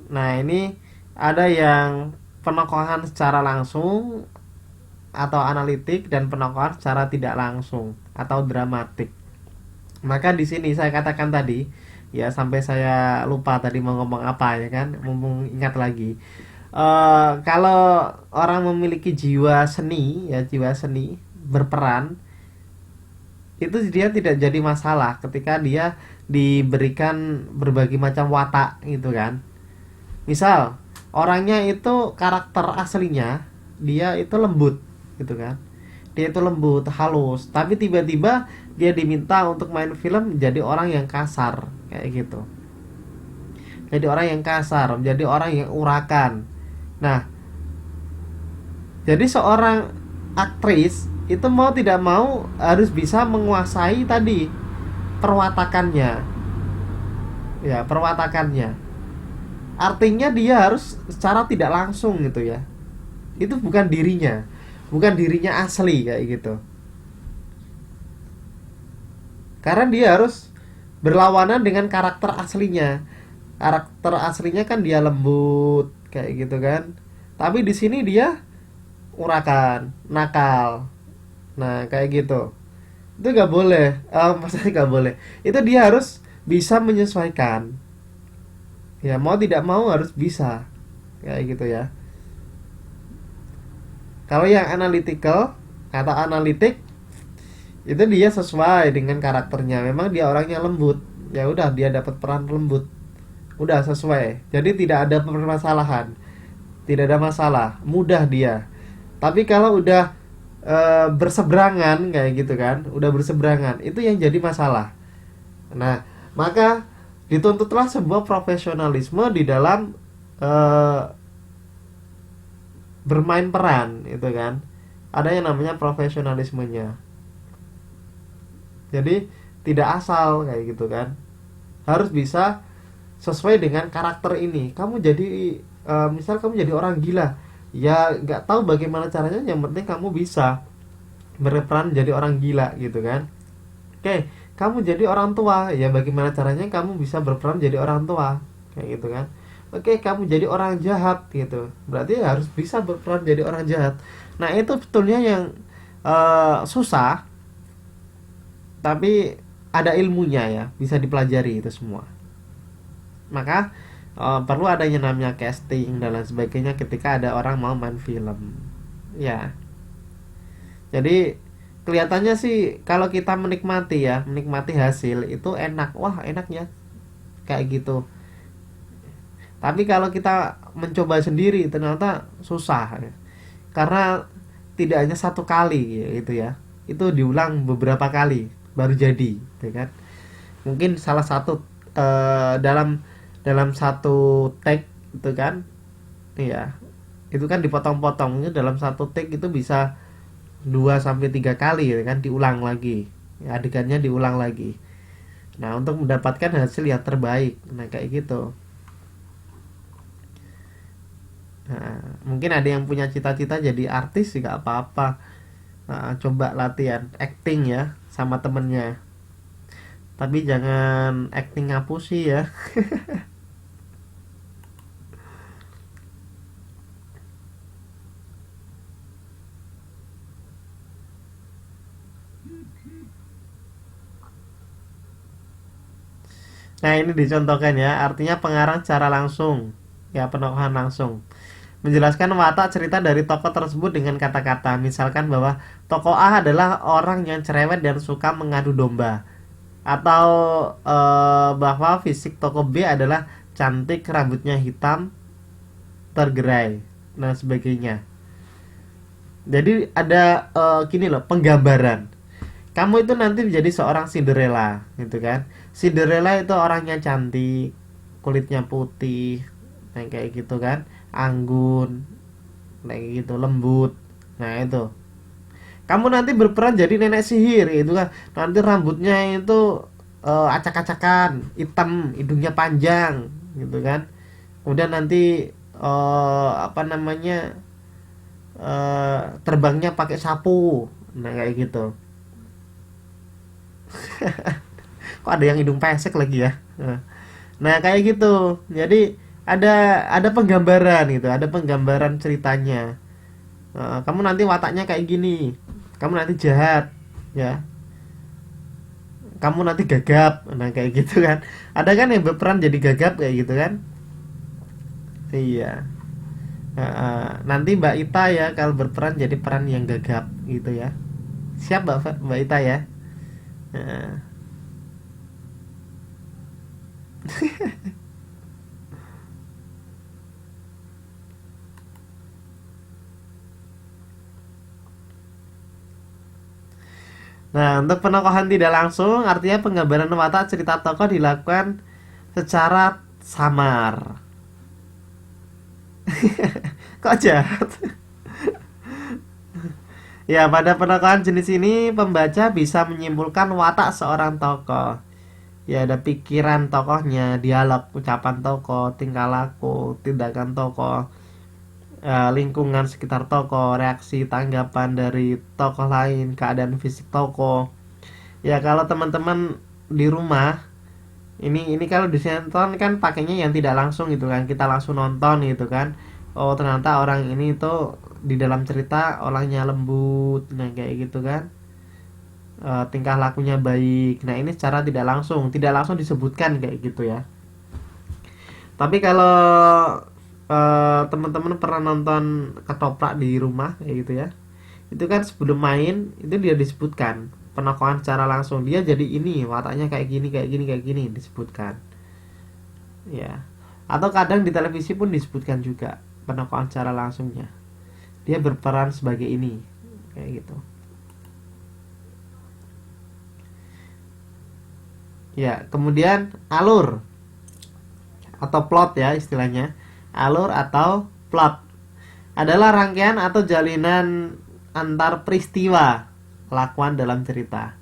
Nah, ini ada yang penokohan secara langsung atau analitik dan penokohan secara tidak langsung atau dramatik. Maka di sini saya katakan tadi, ya sampai saya lupa tadi mau ngomong apa ya kan, mumpung ingat lagi. Kalau orang memiliki jiwa seni, ya jiwa seni berperan, itu dia tidak jadi masalah ketika dia diberikan berbagai macam watak gitu kan. Misal orangnya itu karakter aslinya dia itu lembut gitu kan, dia itu lembut halus, tapi tiba-tiba dia diminta untuk main film jadi orang yang kasar kayak gitu, jadi orang yang kasar, menjadi orang yang urakan. Nah, jadi seorang aktris itu mau tidak mau harus bisa menguasai tadi perwatakannya, ya perwatakannya. Artinya dia harus secara tidak langsung gitu ya, itu bukan dirinya asli kayak gitu, karena dia harus berlawanan dengan karakter aslinya. Karakter aslinya kan dia lembut kayak gitu kan, tapi di sini dia urakan nakal. Nah kayak gitu, itu nggak boleh. Maksudnya nggak boleh, itu dia harus bisa menyesuaikan, ya mau tidak mau harus bisa kayak gitu ya. Kalau yang analytical atau analitik itu dia sesuai dengan karakternya, memang dia orangnya lembut, ya udah dia dapat peran lembut, udah sesuai, jadi tidak ada permasalahan, tidak ada masalah, mudah dia. Tapi kalau udah berseberangan kayak gitu kan, udah berseberangan itu yang jadi masalah. Nah maka dituntutlah sebuah profesionalisme di dalam bermain peran itu kan, ada yang namanya profesionalismenya. Jadi tidak asal kayak gitu kan, harus bisa sesuai dengan karakter ini. Kamu jadi misal kamu jadi orang gila, ya nggak tahu bagaimana caranya, yang penting kamu bisa berperan jadi orang gila gitu kan. Oke, kamu jadi orang tua, ya bagaimana caranya kamu bisa berperan jadi orang tua, kayak gitu kan. Oke, kamu jadi orang jahat gitu, berarti harus bisa berperan jadi orang jahat. Nah itu betulnya yang susah, tapi ada ilmunya ya, bisa dipelajari itu semua. Maka perlu adanya namanya casting dan lain sebagainya ketika ada orang mau main film, ya. Jadi kelihatannya sih kalau kita menikmati ya, menikmati hasil itu enak, wah enaknya kayak gitu. Tapi kalau kita mencoba sendiri ternyata susah ya. Karena tidak hanya satu kali gitu ya, itu diulang beberapa kali baru jadi, ya kan? Mungkin salah satu dalam dalam satu take itu kan, iya, itu kan dipotong-potong. Itu dalam satu take itu bisa 2 sampai 3 kali ya kan, diulang lagi. Ya, adegannya diulang lagi. Nah, untuk mendapatkan hasil yang terbaik. Nah, kayak gitu. Nah, mungkin ada yang punya cita-cita jadi artis sih gak apa-apa. Nah, coba latihan acting ya sama temennya. Tapi jangan acting ngapusi ya. Nah, ini dicontohkan ya, artinya pengarang secara langsung. Ya, penokohan langsung. Menjelaskan watak cerita dari tokoh tersebut dengan kata-kata. Misalkan bahwa tokoh A adalah orang yang cerewet dan suka mengadu domba. Atau bahwa fisik tokoh B adalah cantik, rambutnya hitam, tergerai, dan sebagainya. Jadi ada gini loh, penggambaran. Kamu itu nanti menjadi seorang Cinderella, gitu kan? Cinderella itu orangnya cantik, kulitnya putih, nah kayak gitu kan, anggun, kayak gitu, lembut. Nah itu. Kamu nanti berperan jadi nenek sihir, gitu kan? Nanti rambutnya itu acak-acakan, hitam, hidungnya panjang, gitu kan? Kemudian nanti apa namanya, terbangnya pakai sapu, nah kayak gitu. Kok ada yang hidung pesek lagi ya. Nah kayak gitu, jadi ada penggambaran gitu, ada penggambaran ceritanya. Kamu nanti wataknya kayak gini, kamu nanti jahat ya, kamu nanti gagap, nah kayak gitu kan. Ada kan yang berperan jadi gagap kayak gitu kan. Iya. Nanti Mbak Ita ya kalau berperan jadi peran yang gagap gitu ya. Siap Mbak Ita ya. Heeh. Nah, untuk penokohan tidak langsung, artinya penggambaran watak cerita tokoh dilakukan secara samar. Kok jahat? Ya, pada penokohan jenis ini, pembaca bisa menyimpulkan watak seorang tokoh. Ya, ada pikiran tokohnya, dialog, ucapan tokoh, tingkah laku, tindakan tokoh, lingkungan sekitar tokoh, reaksi tanggapan dari tokoh lain, keadaan fisik tokoh. Ya, kalau teman-teman di rumah, ini kalau di sinetron kan pakainya yang tidak langsung gitu kan, kita langsung nonton gitu kan. Oh ternyata orang ini tuh di dalam cerita orangnya lembut, nah kayak gitu kan. Tingkah lakunya baik, nah ini secara tidak langsung disebutkan kayak gitu ya. Tapi kalau teman-teman pernah nonton ketoprak di rumah kayak gitu ya, itu kan sebelum main itu dia disebutkan penokohan secara langsung, dia jadi ini wataknya kayak gini kayak gini kayak gini disebutkan ya. Atau kadang di televisi pun disebutkan juga penokohan secara langsungnya, dia berperan sebagai ini kayak gitu ya. Kemudian alur atau plot ya istilahnya. Alur atau plot adalah rangkaian atau jalinan antar peristiwa kelakuan dalam cerita.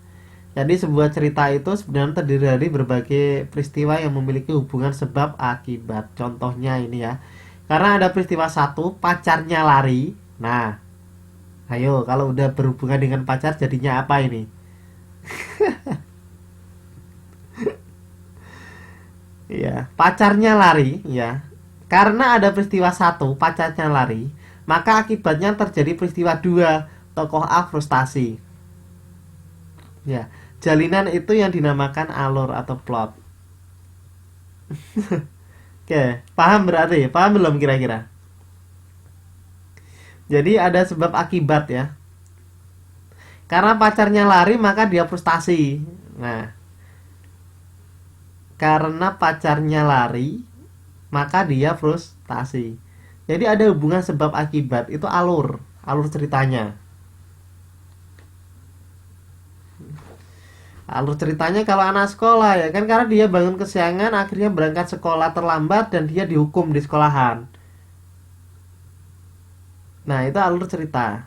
Jadi sebuah cerita itu sebenarnya terdiri dari berbagai peristiwa yang memiliki hubungan sebab akibat. Contohnya ini ya. Karena ada peristiwa satu, pacarnya lari. Nah, Ayo, kalau udah berhubungan dengan pacar jadinya apa ini? Ya, pacarnya lari, ya. Karena ada peristiwa satu, pacarnya lari, maka akibatnya terjadi peristiwa dua, tokoh A frustasi. Ya, jalinan itu yang dinamakan alur atau plot. Oke, paham berarti? Paham belum kira-kira? Jadi ada sebab akibat ya. Karena pacarnya lari maka dia frustasi. Nah, karena pacarnya lari maka dia frustasi. Jadi ada hubungan sebab akibat, itu alur ceritanya. Alur ceritanya kalau anak sekolah ya kan, karena dia bangun kesiangan akhirnya berangkat sekolah terlambat dan dia dihukum di sekolahan. Nah, itu alur cerita.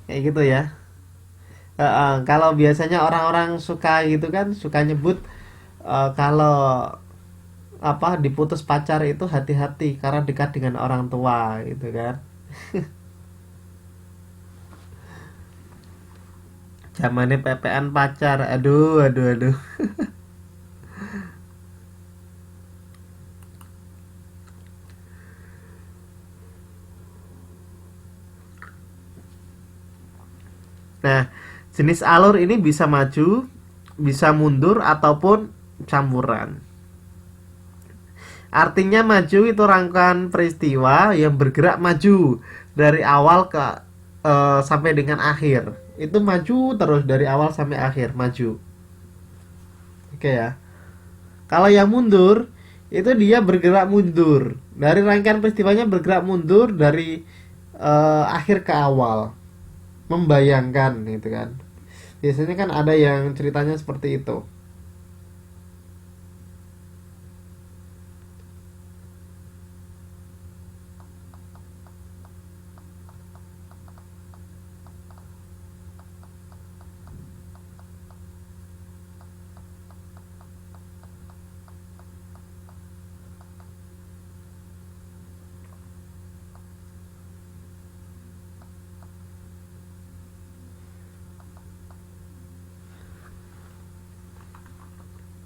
Kayak gitu ya. Kalau biasanya orang-orang suka gitu kan, suka nyebut kalau apa diputus pacar itu hati-hati karena dekat dengan orang tua gitu kan. Zamannya pepean pacar. Aduh, aduh, aduh. Nah, jenis alur ini bisa maju, bisa mundur ataupun campuran. Artinya maju itu rangkaian peristiwa yang bergerak maju dari awal ke sampai dengan akhir. Itu maju terus dari awal sampai akhir, maju. Oke ya. Kalau yang mundur itu dia bergerak mundur. Dari rangkaian peristiwanya bergerak mundur dari akhir ke awal. Membayangkan gitu kan. Biasanya kan ada yang ceritanya seperti itu.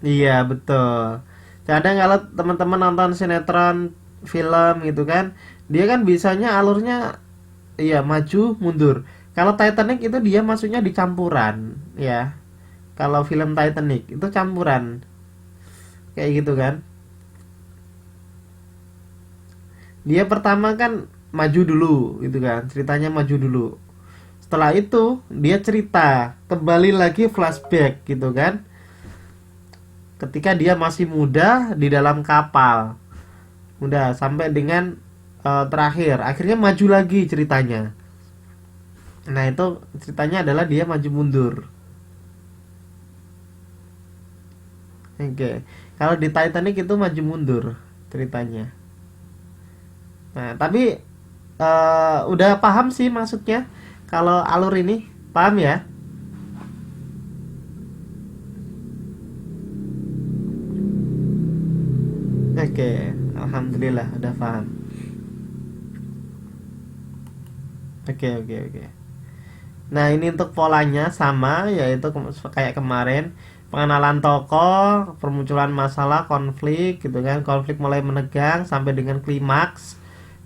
Iya, betul. Kadang kalau teman-teman nonton sinetron, film gitu kan, dia kan bisanya alurnya iya maju mundur. Kalau Titanic itu dia masuknya di campuran, ya. Kalau film Titanic itu campuran, kayak gitu kan. Dia pertama kan maju dulu, gitu kan. Ceritanya maju dulu. Setelah itu dia cerita, kembali lagi flashback gitu kan. Ketika dia masih muda di dalam kapal. Udah sampai dengan terakhir, akhirnya maju lagi ceritanya. Nah, itu ceritanya adalah dia maju mundur. Oke. Kalau di Titanic itu maju mundur ceritanya. Nah, tapi udah paham sih maksudnya. Kalau alur ini, paham ya? Oke, alhamdulillah udah paham. Oke, oke, oke. Nah, ini untuk polanya sama, yaitu kayak kemarin, pengenalan tokoh, permunculan masalah, konflik gitu kan. Konflik mulai menegang sampai dengan klimaks,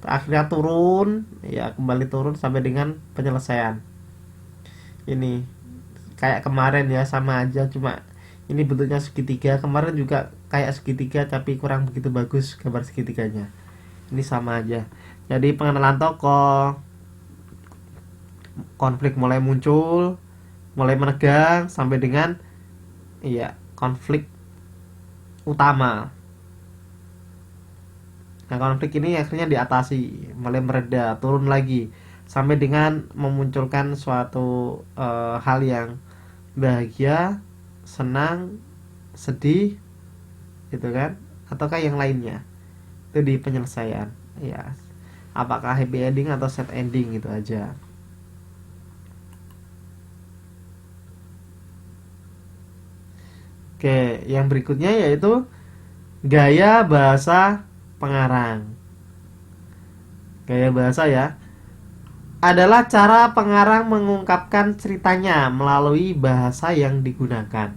akhirnya turun, ya kembali turun sampai dengan penyelesaian. Ini kayak kemarin ya, sama aja, cuma ini bentuknya segitiga. Kemarin juga kayak segitiga tapi kurang begitu bagus gambar segitiganya. Ini sama aja. Jadi pengenalan tokoh, konflik mulai muncul, mulai menegang sampai dengan iya konflik utama. Nah, konflik ini akhirnya diatasi, mulai mereda, turun lagi sampai dengan memunculkan suatu hal yang bahagia, senang, sedih, gitu kan? Ataukah yang lainnya? Itu di penyelesaian. Ya, apakah happy ending atau sad ending gitu aja. Oke, yang berikutnya yaitu gaya bahasa pengarang. Gaya bahasa ya, adalah cara pengarang mengungkapkan ceritanya melalui bahasa yang digunakan.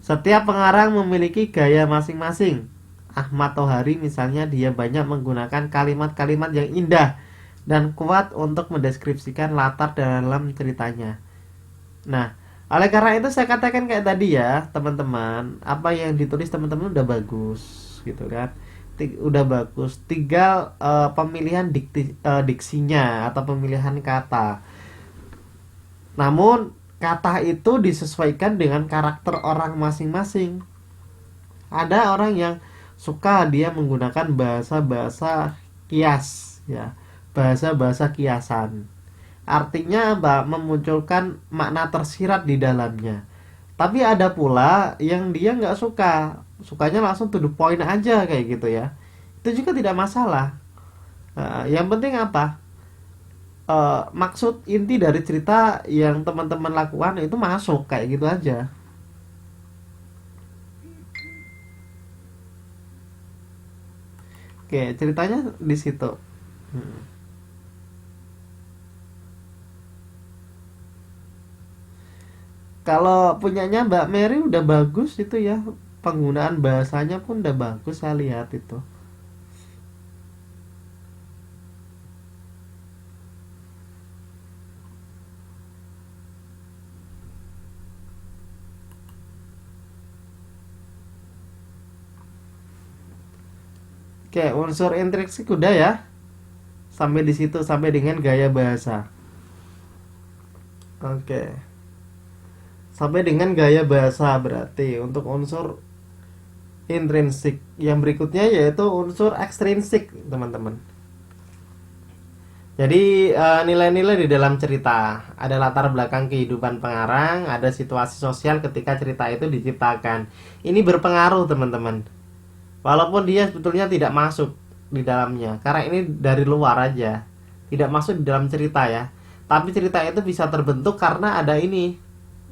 Setiap pengarang memiliki gaya masing-masing. Ahmad Tohari misalnya, dia banyak menggunakan kalimat-kalimat yang indah dan kuat untuk mendeskripsikan latar dalam ceritanya. Nah, oleh karena itu saya katakan kayak tadi ya, teman-teman, apa yang ditulis teman-teman udah bagus, gitu kan? Udah bagus. Tinggal pemilihan diksinya atau pemilihan kata. Namun kata itu disesuaikan dengan karakter orang masing-masing. Ada orang yang suka dia menggunakan bahasa-bahasa kias, ya, bahasa-bahasa kiasan. Artinya memunculkan makna tersirat di dalamnya. Tapi ada pula yang dia nggak suka, sukanya langsung to the point aja kayak gitu ya. Itu juga tidak masalah. Yang penting apa? Maksud inti dari cerita yang teman-teman lakukan itu masuk kayak gitu aja. Oke, ceritanya di situ. Hmm. Kalau punyanya Mbak Mary udah bagus itu ya, penggunaan bahasanya pun udah bagus, saya lihat itu. Oke, unsur intrinsik udah ya. Sampai di situ, sampai dengan gaya bahasa. Oke. Sampai dengan gaya bahasa berarti untuk unsur intrinsik. Yang berikutnya yaitu unsur ekstrinsik, teman-teman. Jadi nilai-nilai di dalam cerita, ada latar belakang kehidupan pengarang, ada situasi sosial ketika cerita itu diciptakan. Ini berpengaruh, teman-teman. Walaupun dia sebetulnya tidak masuk di dalamnya, karena ini dari luar aja, tidak masuk di dalam cerita ya. Tapi cerita itu bisa terbentuk karena ada ini,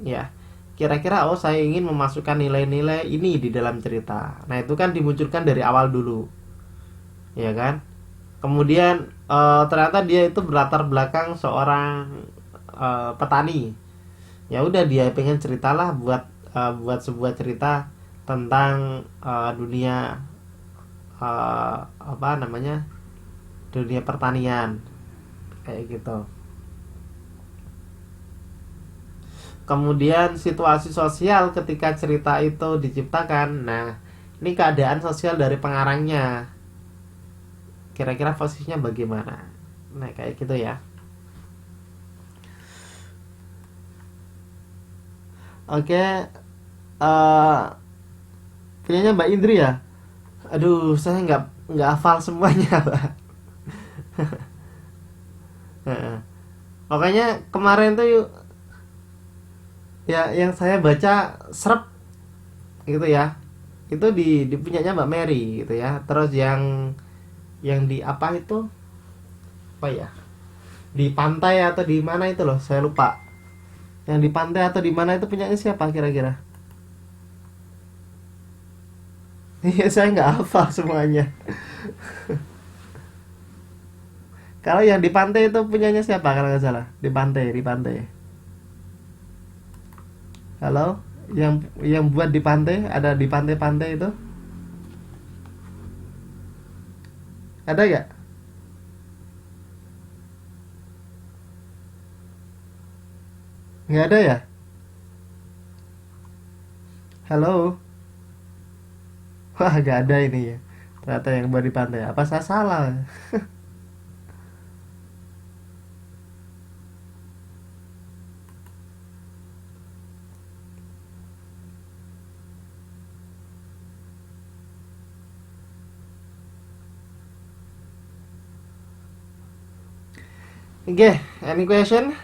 ya. Kira-kira oh saya ingin memasukkan nilai-nilai ini di dalam cerita. Nah itu kan dimunculkan dari awal dulu, ya kan? Kemudian ternyata dia itu berlatar belakang seorang petani. Ya udah dia pengen ceritalah buat sebuah cerita tentang dunia apa namanya, dunia pertanian kayak gitu. Kemudian situasi sosial ketika cerita itu diciptakan. Nah, ini keadaan sosial dari pengarangnya. Kira-kira posisinya bagaimana? Nah, kayak gitu ya. Oke, eh punyanya Mbak Indri ya. Aduh, saya nggak hafal semuanya, Pak. Makanya kemarin tuh ya yang saya baca serap gitu ya. Itu di punyanya Mbak Mary gitu ya. Terus yang di apa itu? Apa ya? Di pantai atau di mana itu loh, saya lupa. Yang di pantai atau di mana itu punyanya siapa kira-kira? Iya, saya nggak hafal semuanya. Kalau yang di pantai itu punyanya siapa kalau nggak salah? Di pantai, di pantai. Halo? Yang buat di pantai, ada di pantai-pantai itu? Ada nggak? Nggak ada ya? Halo? Wah, nggak ada ini ya. Ternyata yang buat di pantai. Apa saya salah? Oke, any question?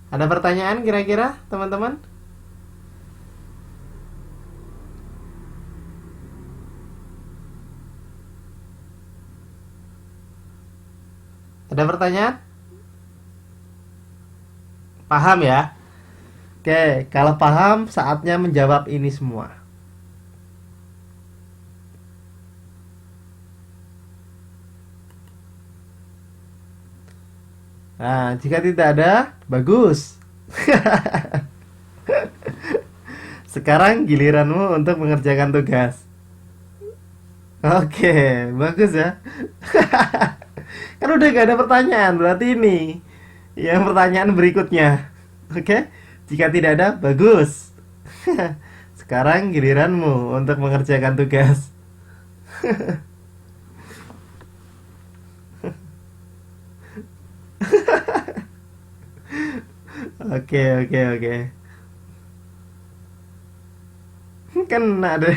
Ada pertanyaan kira-kira, teman-teman? Ada pertanyaan? Paham ya? Oke, kalau paham saatnya menjawab ini semua. Nah, jika tidak ada, bagus. Sekarang giliranmu untuk mengerjakan tugas. Oke, bagus ya. Kan udah gak ada pertanyaan, berarti ini yang pertanyaan berikutnya. Oke, jika tidak ada, bagus. Sekarang giliranmu untuk mengerjakan tugas. Oke, oke, oke. Kan ada.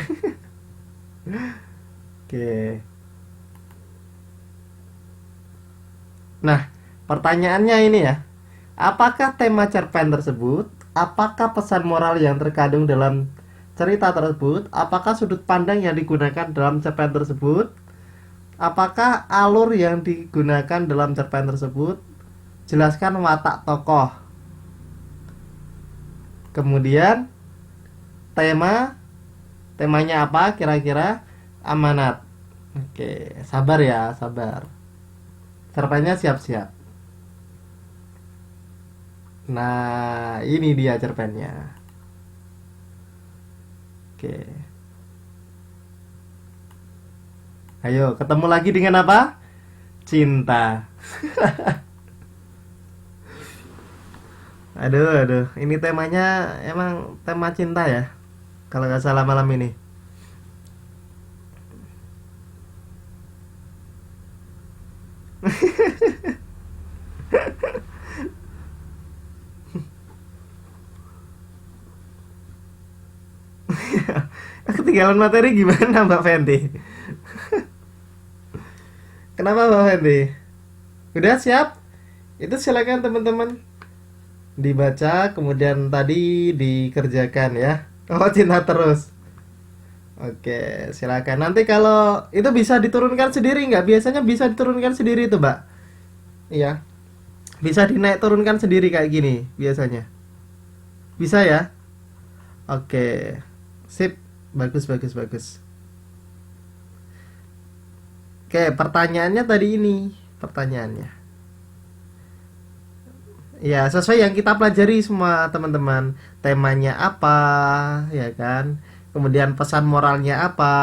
Oke. Nah, pertanyaannya ini ya. Apakah tema cerpen tersebut? Apakah pesan moral yang terkandung dalam cerita tersebut? Apakah sudut pandang yang digunakan dalam cerpen tersebut? Apakah alur yang digunakan dalam cerpen tersebut? Jelaskan watak tokoh. Kemudian tema, temanya apa kira-kira? Amanat. Oke, sabar ya, sabar. Cerpennya siap-siap. Nah, ini dia cerpennya. Oke. Ayo, ketemu lagi dengan apa? Cinta. Aduh, aduh. Ini temanya emang tema cinta ya. Kalau nggak salah malam ini. Ketinggalan materi gimana Mbak Fenty? Kenapa Mbak Fenty? Udah siap? Itu silakan teman-teman dibaca kemudian tadi dikerjakan ya. Oh, cinta terus. Oke, silakan. Nanti kalau itu bisa diturunkan sendiri nggak? Biasanya bisa diturunkan sendiri itu, Mbak. Iya, bisa dinaik turunkan sendiri kayak gini biasanya. Bisa ya? Oke. Sip. Bagus, bagus, bagus. Oke, pertanyaannya tadi ini. Pertanyaannya. Ya, sesuai yang kita pelajari semua teman-teman. Temanya apa, ya kan? Kemudian pesan moralnya apa?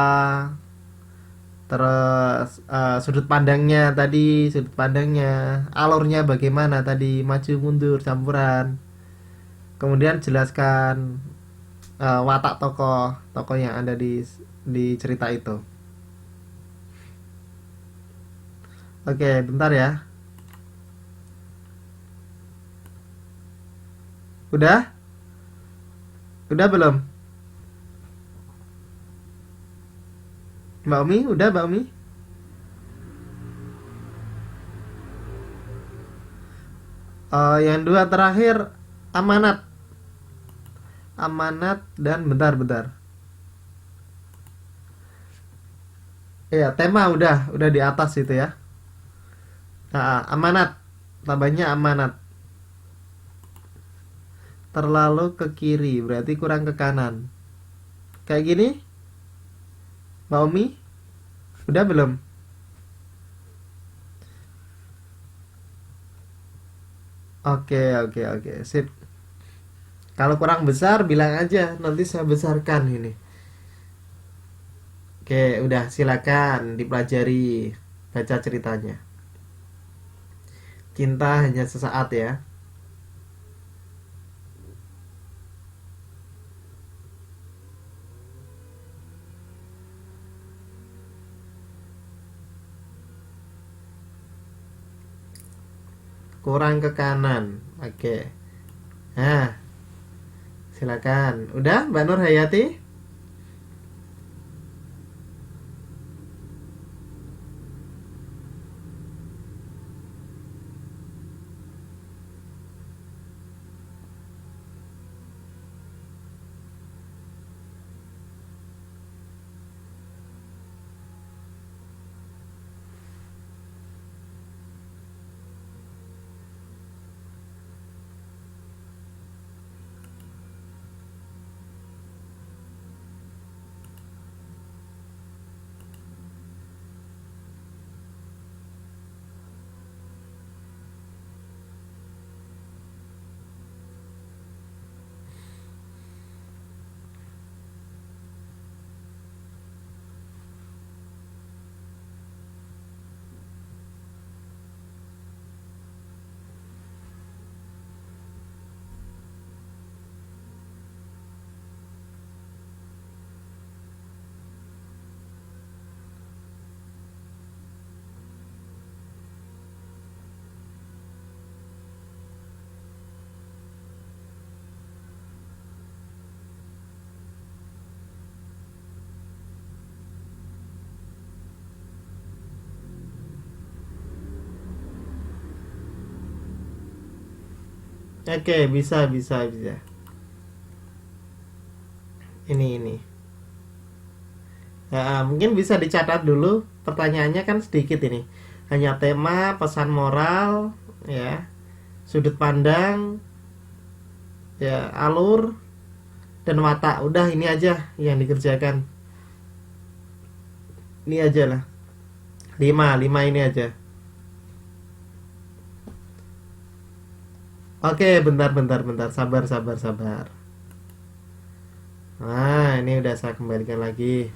Terus sudut pandangnya tadi, sudut pandangnya, alurnya bagaimana tadi, maju mundur, campuran. Kemudian jelaskan watak tokoh, tokoh yang ada di cerita itu. Oke, bentar ya. Udah? Udah belum? Mbak Umi, udah Mbak Umi? Yang dua terakhir amanat, amanat dan bentar-bentar. Iya, tema udah di atas itu ya. Amanat, tambahnya amanat. Terlalu ke kiri, berarti kurang ke kanan. Kayak gini, Mbak Umi, udah belum? Oke, oke, oke, sip. Kalau kurang besar bilang aja, nanti saya besarkan ini. Oke, udah silakan dipelajari, baca ceritanya. Cinta hanya sesaat ya. Kurang ke kanan. Oke. Nah, silakan. Udah, Mbak Nur Hayati? Oke, bisa. Ini. Ya, mungkin bisa dicatat dulu. Pertanyaannya kan sedikit ini. Hanya tema, pesan moral, ya, sudut pandang, ya, alur dan watak. Udah ini aja yang dikerjakan. Ini aja lah. Lima ini aja. Oke, bentar. Sabar. Nah, ini udah saya kembalikan lagi.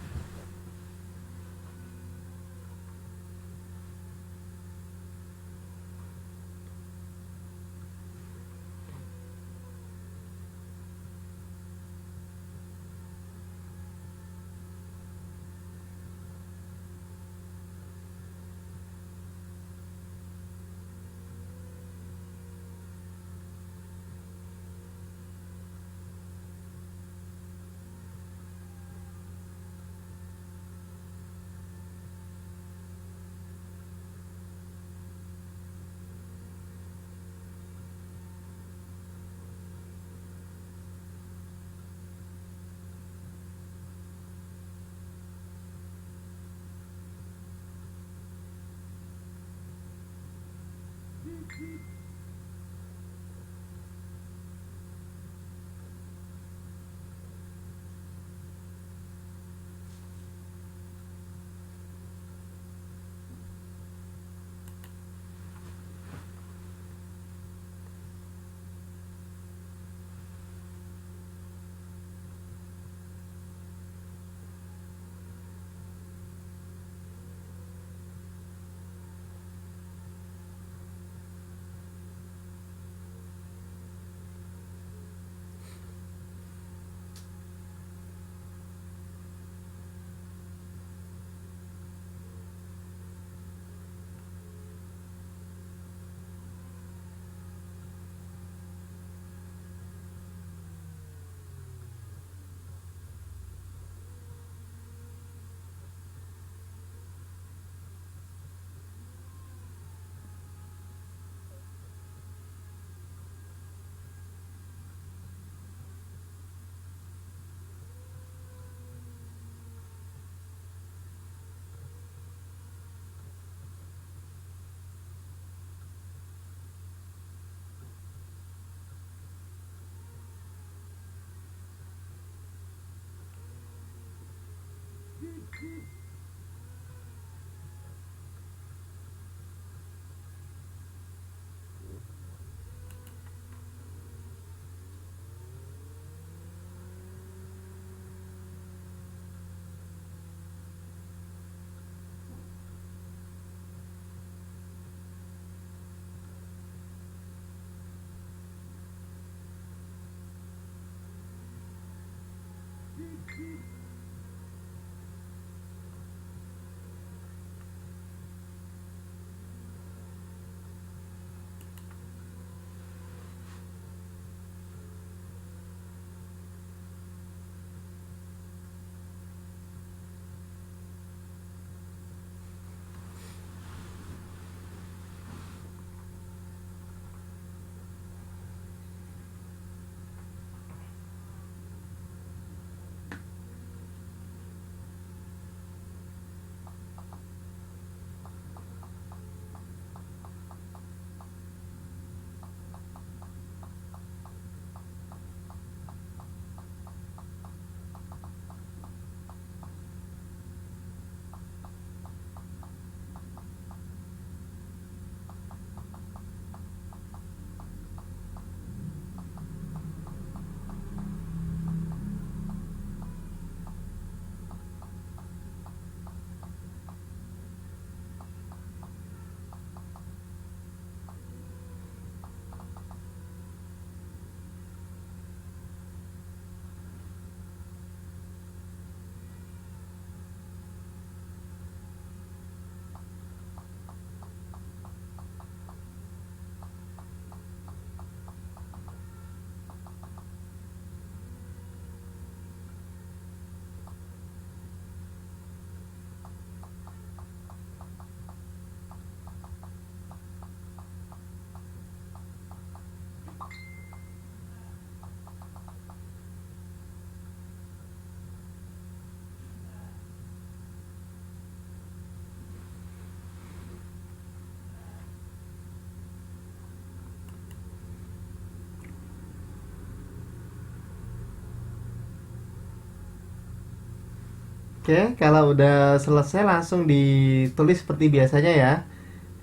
Oke, kalau udah selesai langsung ditulis seperti biasanya ya.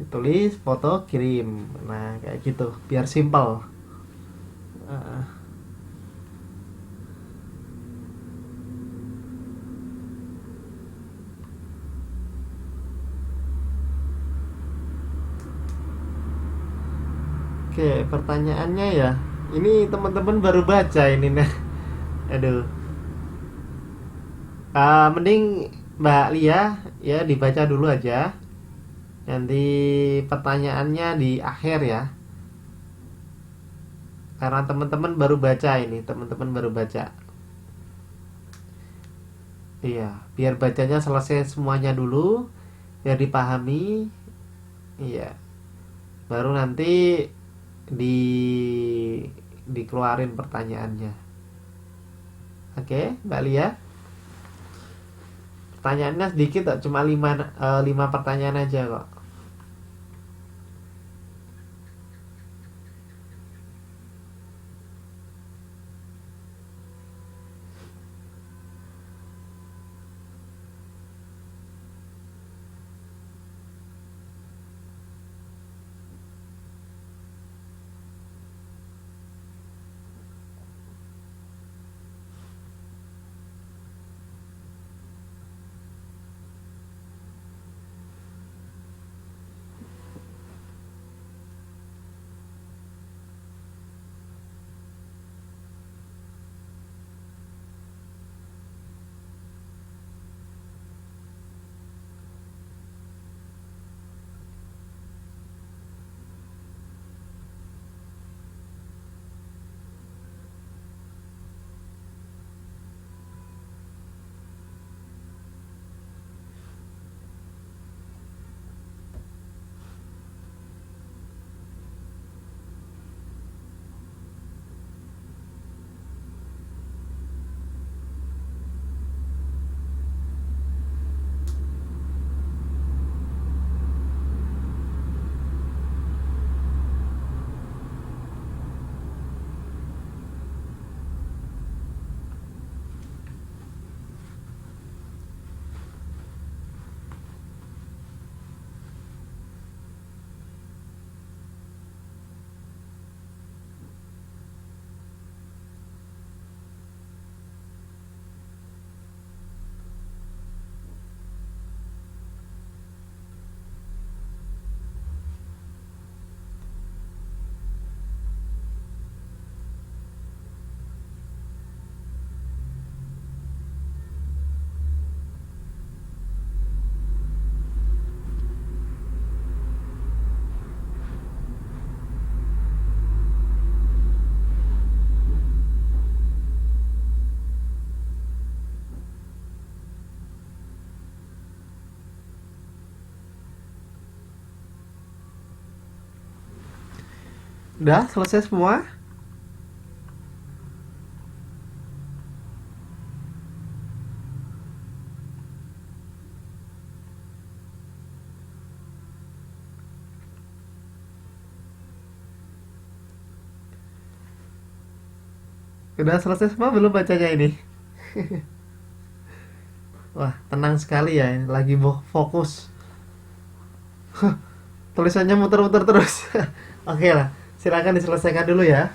Ditulis, foto, kirim. Nah, kayak gitu, biar simple. Heeh. Oke, pertanyaannya ya. Ini teman-teman baru baca ini nah. Aduh. Mending Mbak Lia ya dibaca dulu aja. Nanti pertanyaannya di akhir ya. Karena teman-teman baru baca ini, teman-teman baru baca. Iya, biar bacanya selesai semuanya dulu, biar dipahami. Iya, baru nanti di dikeluarin pertanyaannya. Oke, Mbak Lia. Pertanyaannya sedikit kok, cuma 5 pertanyaan aja kok. Udah selesai semua? Udah selesai semua belum bacanya ini? Wah, tenang sekali ya, lagi fokus. Tulisannya muter-muter terus. Oke lah, silakan diselesaikan dulu ya.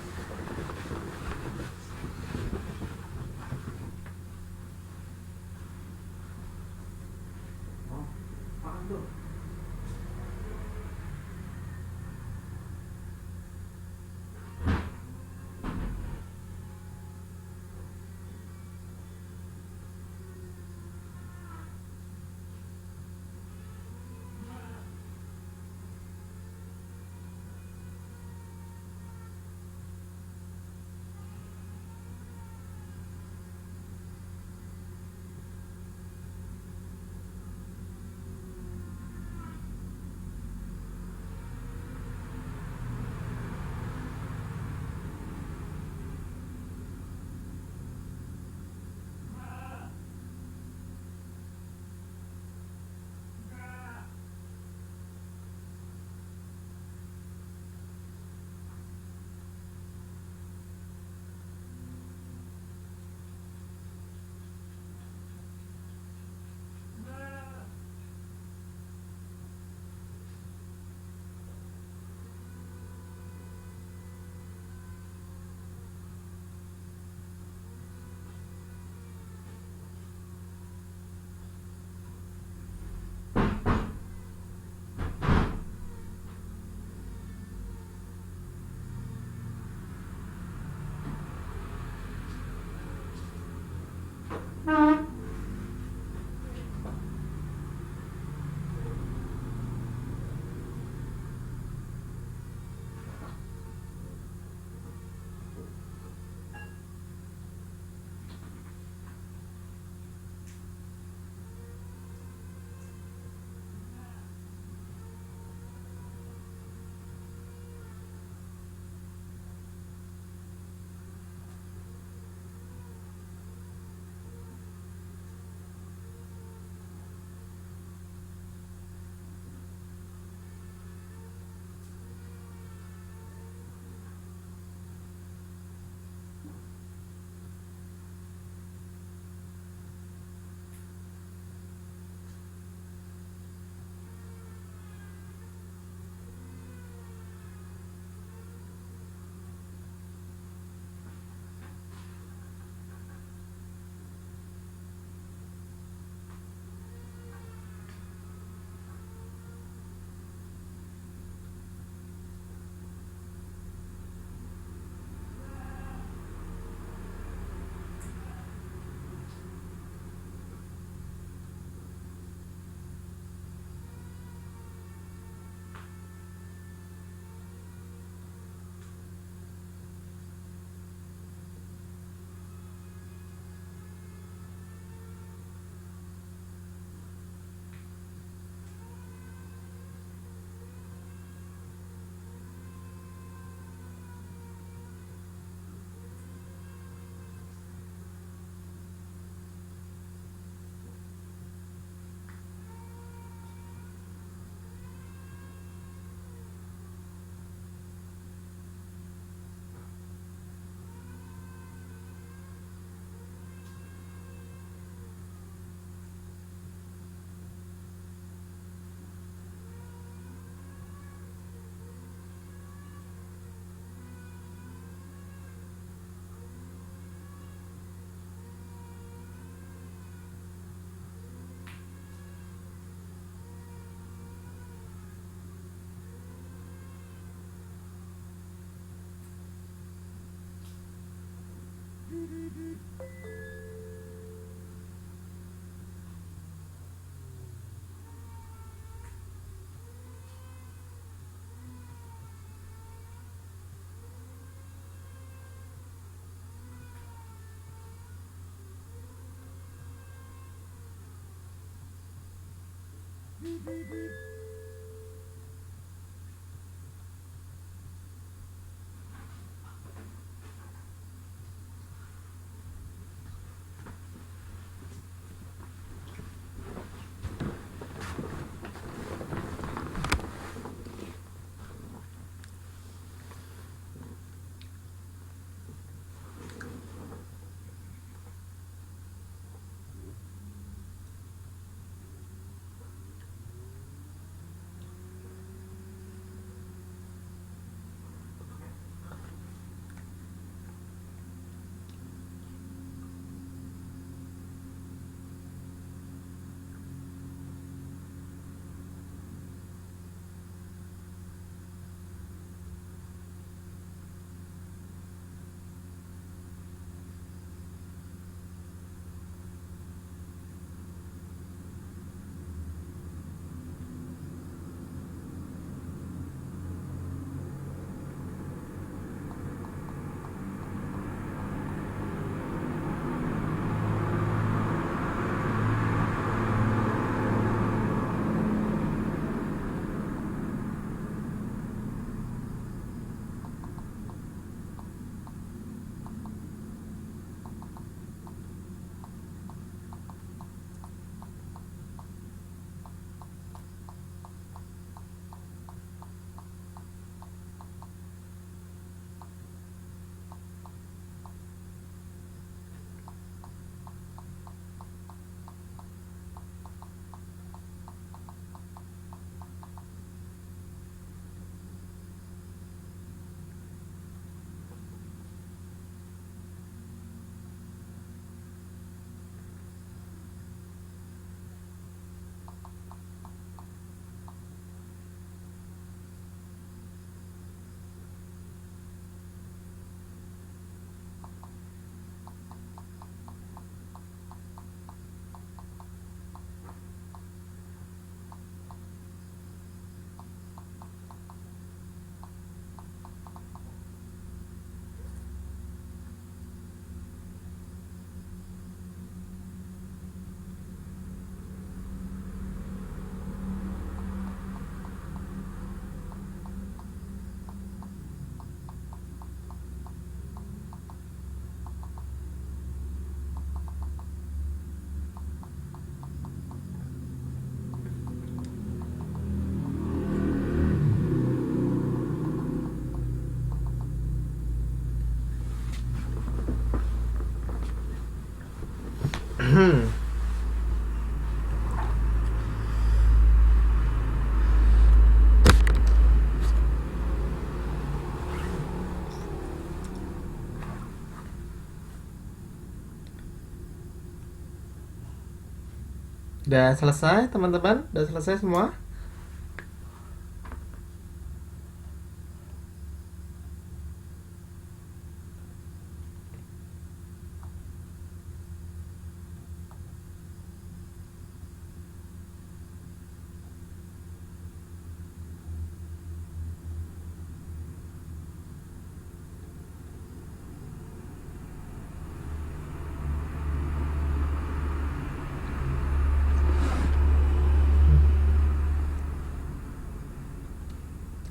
Udah selesai teman-teman? Udah selesai semua?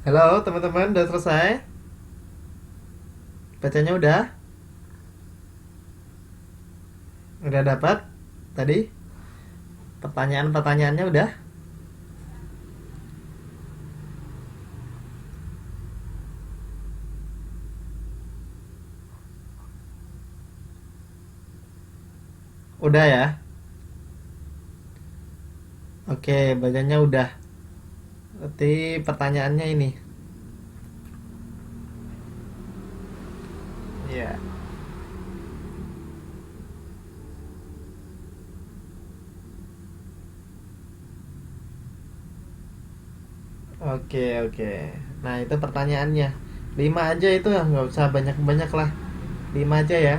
Halo teman-teman, udah selesai? Bacanya udah? Udah dapat? Tadi? Pertanyaan-pertanyaannya udah? Udah ya? Oke, bacanya udah. Berarti pertanyaannya ini. Iya. Oke, oke. Nah, itu pertanyaannya. 5 aja itu ya, nggak usah banyak-banyak lah. 5 aja ya.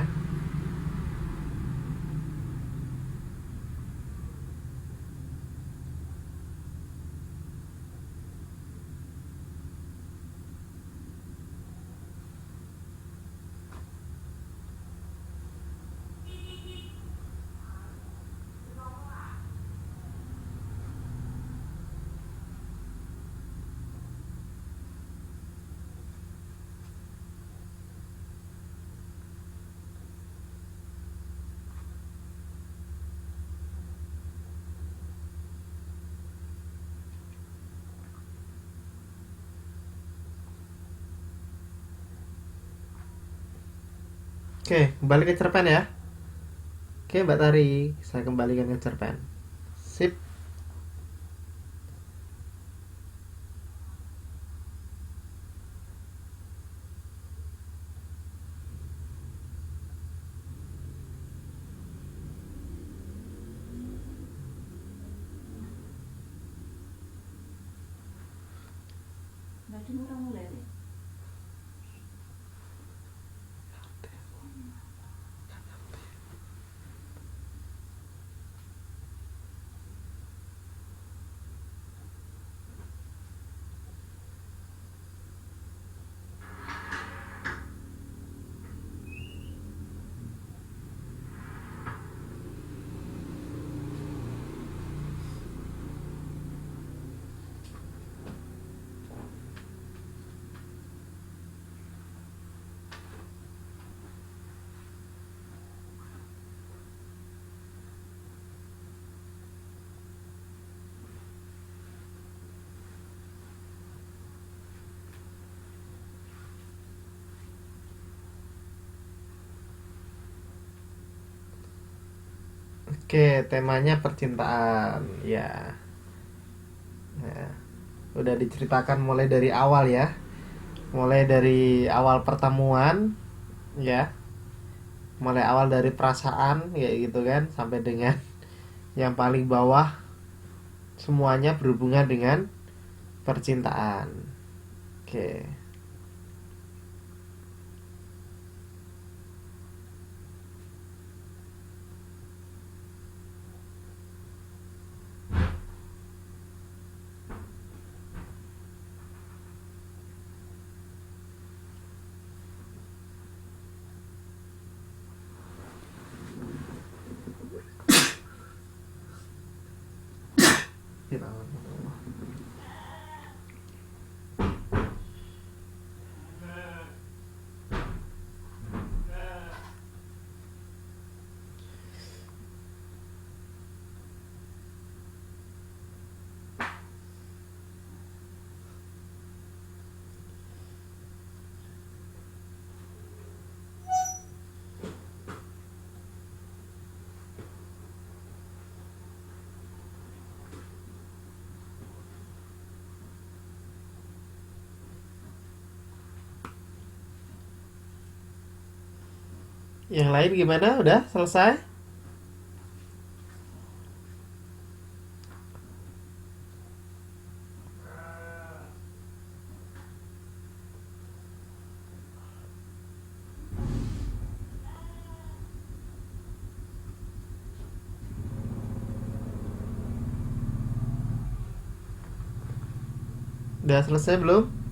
Oke, kembali ke cerpen ya. Oke, Mbak Tari, saya kembalikan ke cerpen. Sip. Berarti murah mulai deh. Oke, temanya percintaan. Ya. Nah, udah diceritakan mulai dari awal ya. Mulai dari awal pertemuan ya. Mulai awal dari perasaan kayak gitu kan sampai dengan yang paling bawah semuanya berhubungan dengan percintaan. Oke. Yang lain gimana? Udah selesai? Udah selesai belum?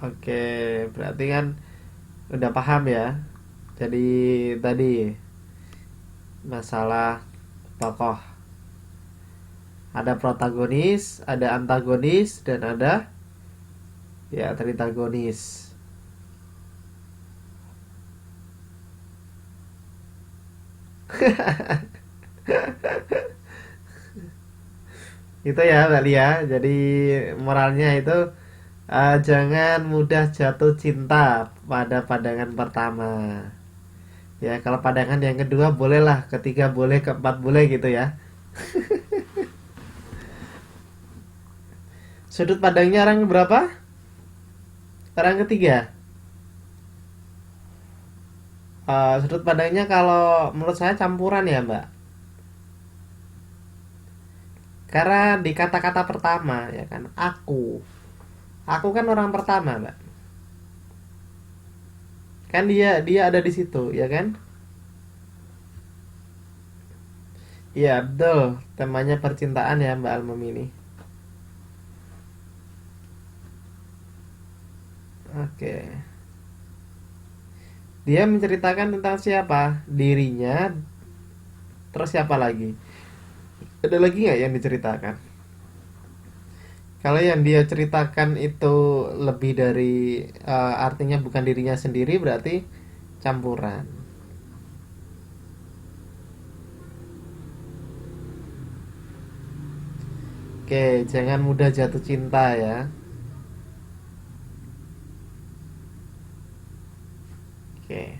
Oke, berarti kan udah paham ya. Jadi tadi masalah tokoh. Ada protagonis, ada antagonis, dan ada ya tritagonis. Itu ya Mbak Lia. Jadi moralnya itu jangan mudah jatuh cinta pada pandangan pertama. Ya kalau pandangan yang kedua bolehlah, ketiga boleh, keempat boleh gitu ya. Sudut pandangnya orang berapa? Orang ketiga. Sudut pandangnya kalau menurut saya campuran ya Mbak. Karena di kata-kata pertama ya kan, aku kan orang pertama Mbak. Kan dia dia ada di situ ya kan. Iya betul, temanya percintaan ya Mbak Almam ini. Oke. Dia menceritakan tentang siapa? Dirinya. Terus siapa lagi? Ada lagi nggak yang diceritakan? Kalau yang dia ceritakan itu lebih dari artinya bukan dirinya sendiri, berarti campuran. Oke, jangan mudah jatuh cinta ya. Oke.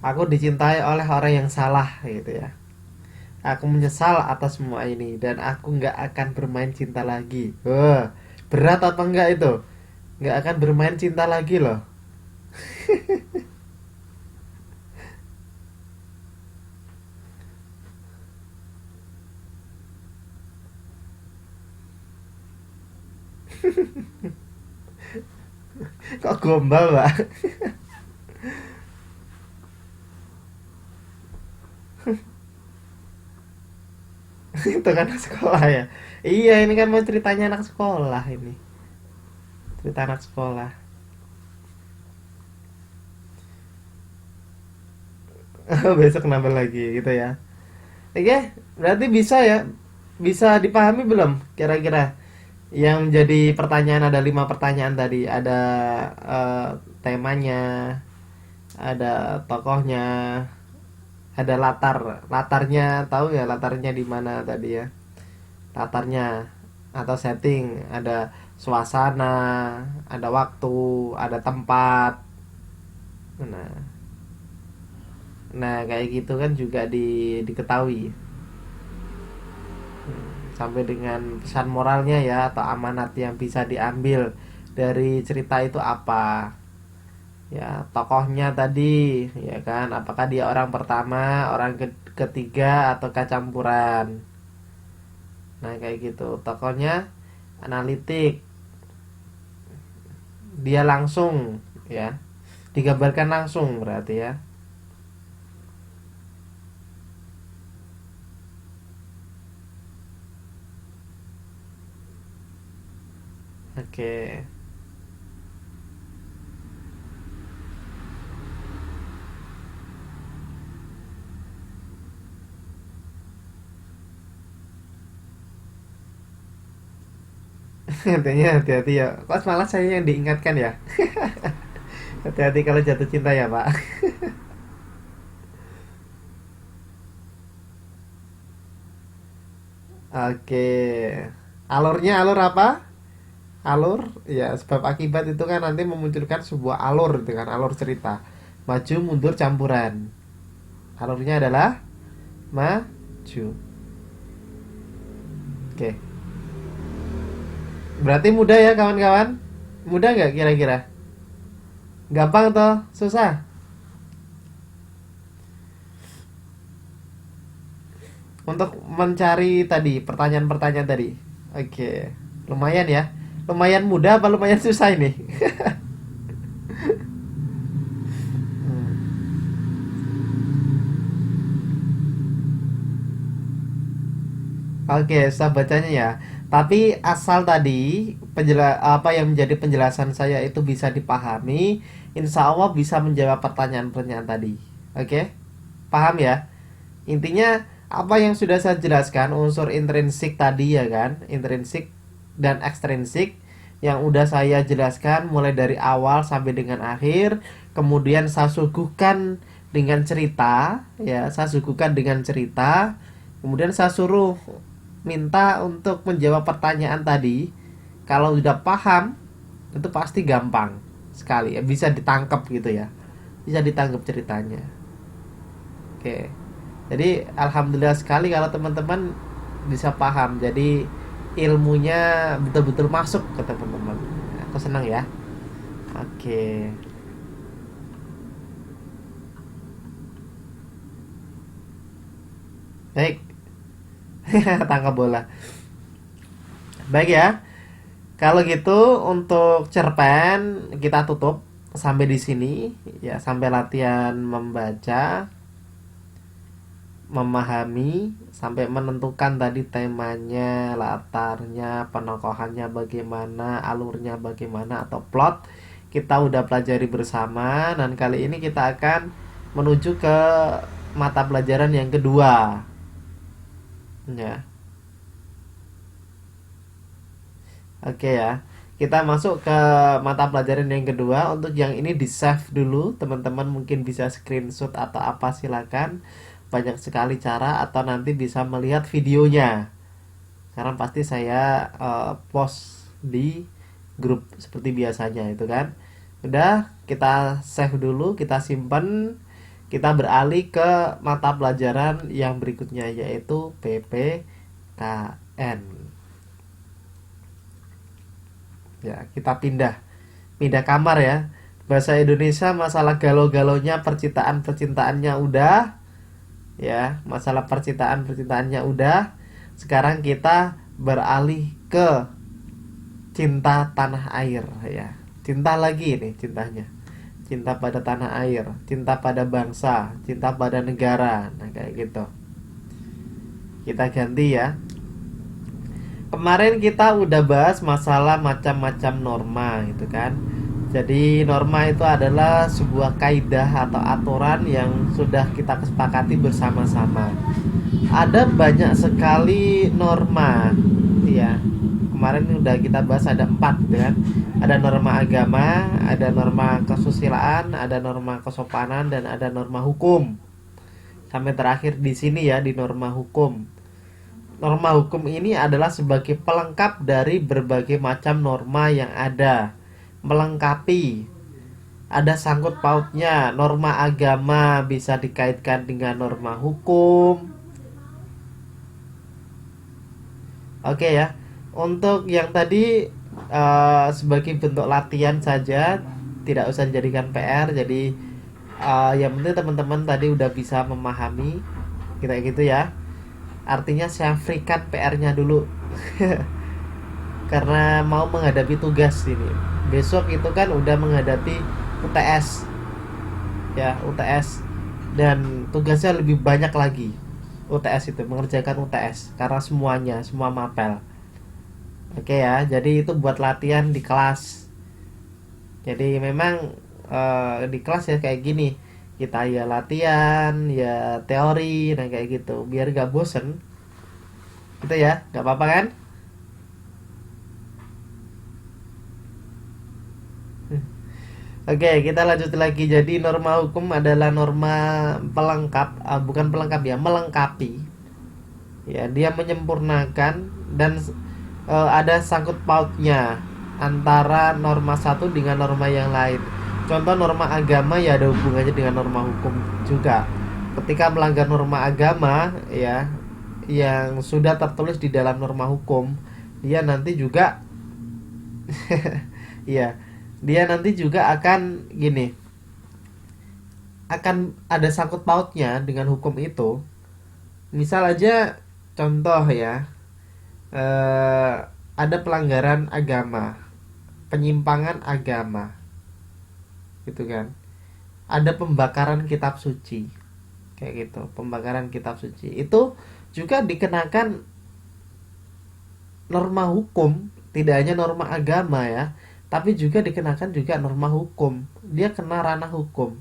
Aku dicintai oleh orang yang salah gitu ya. Aku menyesal atas semua ini dan aku nggak akan bermain cinta lagi. Berat apa enggak itu? Nggak akan bermain cinta lagi loh. Kok gombal, Mbak? Itu kan anak sekolah ya. Iya, ini kan mau ceritanya anak sekolah ini. Cerita anak sekolah. Besok nambah lagi gitu ya. Oke, berarti bisa ya. Bisa dipahami belum kira-kira? Yang menjadi pertanyaan ada 5 pertanyaan tadi. Ada temanya, ada tokohnya, ada latarnya, tahu ya latarnya di mana tadi ya? Latarnya atau setting, ada suasana, ada waktu, ada tempat. Nah, nah kayak gitu kan juga diketahui. Sampai dengan pesan moralnya ya atau amanat yang bisa diambil dari cerita itu apa. Ya, tokohnya tadi ya kan, apakah dia orang pertama, orang ketiga atau campuran. Nah, kayak gitu. Tokohnya analitik, dia langsung ya. Digambarkan langsung berarti ya. Oke. Intinya hati-hati ya. Kok malah saya yang diingatkan ya. Hati-hati kalau jatuh cinta ya, Pak. Oke. Alur apa? Alur ya, sebab akibat itu kan nanti memunculkan sebuah alur itu kan, alur cerita. Maju mundur campuran. Alurnya adalah maju. Oke. Berarti mudah ya kawan-kawan? Mudah nggak kira-kira? Gampang toh? Susah? Untuk mencari tadi pertanyaan-pertanyaan tadi. Oke. Lumayan ya. Lumayan mudah apa lumayan susah ini? Oke, saya bacanya ya. Tapi asal tadi apa yang menjadi penjelasan saya itu bisa dipahami, insya Allah bisa menjawab pertanyaan-pertanyaan tadi. Oke, paham ya? Intinya apa yang sudah saya jelaskan unsur intrinsik tadi ya kan, intrinsik dan ekstrinsik yang udah saya jelaskan mulai dari awal sampai dengan akhir, kemudian saya suguhkan dengan cerita, ya saya suguhkan dengan cerita, kemudian saya suruh minta untuk menjawab pertanyaan tadi. Kalau sudah paham itu pasti gampang sekali ya, bisa ditangkap gitu ya, bisa ditangkap ceritanya. Oke, jadi alhamdulillah sekali kalau teman-teman bisa paham, jadi ilmunya betul-betul masuk ke teman-teman. Aku senang ya. Oke, baik. Tangkap bola. Baik ya. Kalau gitu untuk cerpen kita tutup sampai di sini ya, sampai latihan membaca, memahami, sampai menentukan tadi temanya, latarnya, penokohannya bagaimana, alurnya bagaimana atau plot kita udah pelajari bersama, dan kali ini kita akan menuju ke mata pelajaran yang kedua. Ya. Oke ya. Kita masuk ke mata pelajaran yang kedua. Untuk yang ini di save dulu, teman-teman mungkin bisa screenshot atau apa silakan. Banyak sekali cara, atau nanti bisa melihat videonya. Sekarang pasti saya post di grup seperti biasanya itu kan. Udah, kita save dulu, kita simpan, kita beralih ke mata pelajaran yang berikutnya yaitu PPKN. Ya, kita pindah kamar ya. Bahasa Indonesia masalah galau-galaunya percintaannya udah ya, masalah percintaannya udah. Sekarang kita beralih ke cinta tanah air ya. Cinta lagi nih cintanya. Cinta pada tanah air, cinta pada bangsa, cinta pada negara. Nah, kayak gitu. Kita ganti ya. Kemarin kita udah bahas masalah macam-macam norma gitu kan. Jadi norma itu adalah sebuah kaidah atau aturan yang sudah kita kesepakati bersama-sama. Ada banyak sekali norma ya. Kemarin udah kita bahas ada 4 gitu kan. Ada norma agama, ada norma kesusilaan, ada norma kesopanan, dan ada norma hukum. Sampai terakhir di sini ya, di norma hukum. Norma hukum ini adalah sebagai pelengkap dari berbagai macam norma yang ada. Melengkapi. Ada sangkut pautnya. Norma agama bisa dikaitkan dengan norma hukum. Oke ya. Untuk yang tadi sebagai bentuk latihan saja, tidak usah dijadikan PR. Jadi yang penting teman-teman tadi udah bisa memahami kayak gitu ya. Artinya saya freekan PR-nya dulu. Karena mau menghadapi tugas ini. Besok itu kan udah menghadapi UTS. Ya, UTS. Dan tugasnya lebih banyak lagi. UTS itu, mengerjakan UTS. Karena semua mapel. Oke ya, jadi itu buat latihan di kelas. Jadi memang di kelas ya kayak gini. Kita ya latihan, ya teori, dan kayak gitu. Biar gak bosen. Gitu ya, gak apa-apa kan? Oke, kita lanjut lagi. Jadi norma hukum adalah norma pelengkap, bukan pelengkap ya, melengkapi. Ya, dia menyempurnakan dan ada sangkut pautnya antara norma satu dengan norma yang lain. Contoh norma agama ya ada hubungannya dengan norma hukum juga. Ketika melanggar norma agama ya yang sudah tertulis di dalam norma hukum, dia nanti juga ya, dia nanti juga akan gini. Akan ada sangkut pautnya dengan hukum itu. Misal aja contoh ya. Ada pelanggaran agama, penyimpangan agama. Gitu kan. Ada pembakaran kitab suci. Kayak gitu, pembakaran kitab suci. Itu juga dikenakan norma hukum, tidak hanya norma agama ya, tapi juga dikenakan juga norma hukum. Dia kena ranah hukum.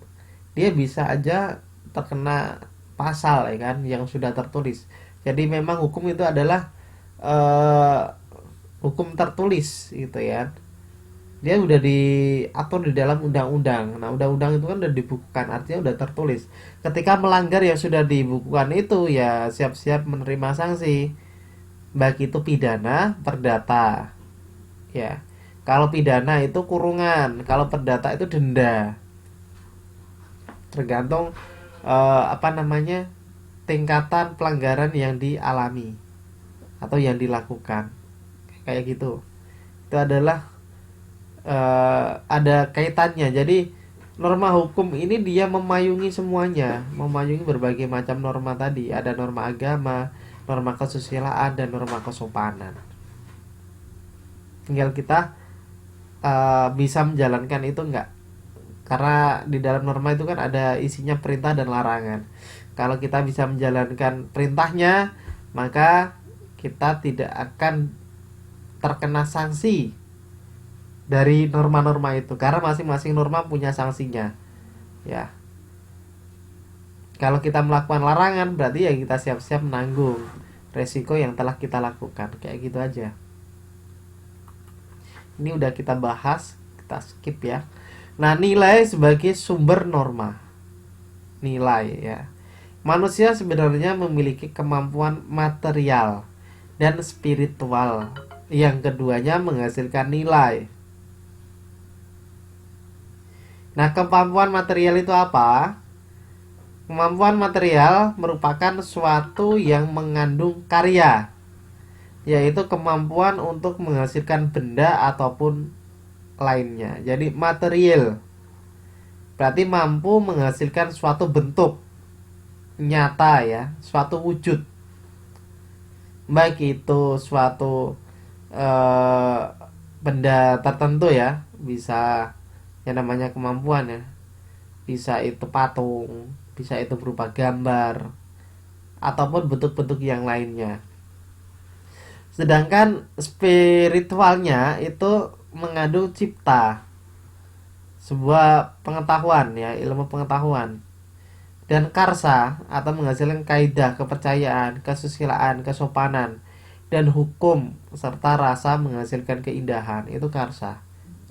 Dia bisa aja terkena pasal ya kan yang sudah tertulis. Jadi memang hukum itu adalah hukum tertulis gitu ya. Dia udah diatur di dalam undang-undang. Nah, undang-undang itu kan udah dibukukan, artinya udah tertulis. Ketika melanggar yang sudah dibukukan itu ya siap-siap menerima sanksi. Baik itu pidana, perdata. Ya. Kalau pidana itu kurungan, kalau perdata itu denda. Tergantung tingkatan pelanggaran yang dialami atau yang dilakukan. Kayak gitu. Itu adalah ada kaitannya. Jadi norma hukum ini dia memayungi semuanya, memayungi berbagai macam norma tadi. Ada norma agama, norma kesusilaan, dan norma kesopanan. Tinggal kita bisa menjalankan itu enggak. Karena di dalam norma itu kan ada isinya perintah dan larangan. Kalau kita bisa menjalankan perintahnya, maka kita tidak akan terkena sanksi dari norma-norma itu, karena masing-masing norma punya sanksinya. Ya. Kalau kita melakukan larangan, berarti ya kita siap-siap menanggung resiko yang telah kita lakukan. Kayak gitu aja. Ini udah kita bahas, kita skip ya. Nah, nilai sebagai sumber norma. Nilai ya. Manusia sebenarnya memiliki kemampuan material dan spiritual. Yang keduanya menghasilkan nilai. Nah, kemampuan material itu apa? Kemampuan material merupakan suatu yang mengandung karya, yaitu kemampuan untuk menghasilkan benda ataupun lainnya. Jadi material berarti mampu menghasilkan suatu bentuk nyata ya, suatu wujud. Baik itu suatu eh, benda tertentu ya, bisa yang namanya kemampuan ya. Bisa itu patung, bisa itu berupa gambar ataupun bentuk-bentuk yang lainnya. Sedangkan spiritualnya itu mengandung cipta, sebuah pengetahuan ya, ilmu pengetahuan. Dan karsa atau menghasilkan kaidah, kepercayaan, kesusilaan, kesopanan, dan hukum serta rasa menghasilkan keindahan. Itu karsa.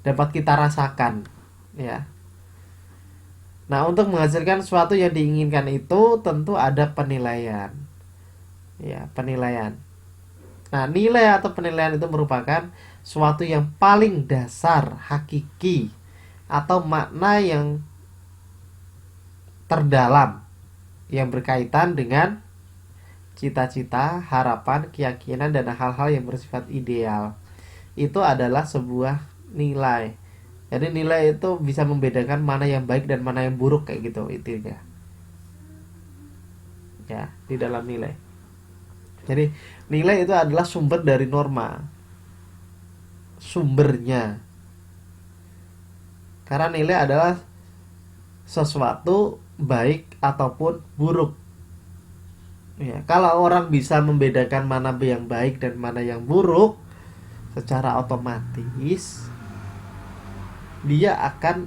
Dapat kita rasakan ya. Nah, untuk menghasilkan sesuatu yang diinginkan itu tentu ada penilaian. Ya, penilaian. Nah, nilai atau penilaian itu merupakan suatu yang paling dasar, hakiki, atau makna yang terdalam yang berkaitan dengan cita-cita, harapan, keyakinan, dan hal-hal yang bersifat ideal. Itu adalah sebuah nilai. Jadi nilai itu bisa membedakan mana yang baik dan mana yang buruk kayak gitu intinya. Ya, di dalam nilai. Jadi nilai itu adalah sumber dari norma. Sumbernya. Karena nilai adalah sesuatu baik ataupun buruk. Ya, kalau orang bisa membedakan mana yang baik dan mana yang buruk, secara otomatis dia akan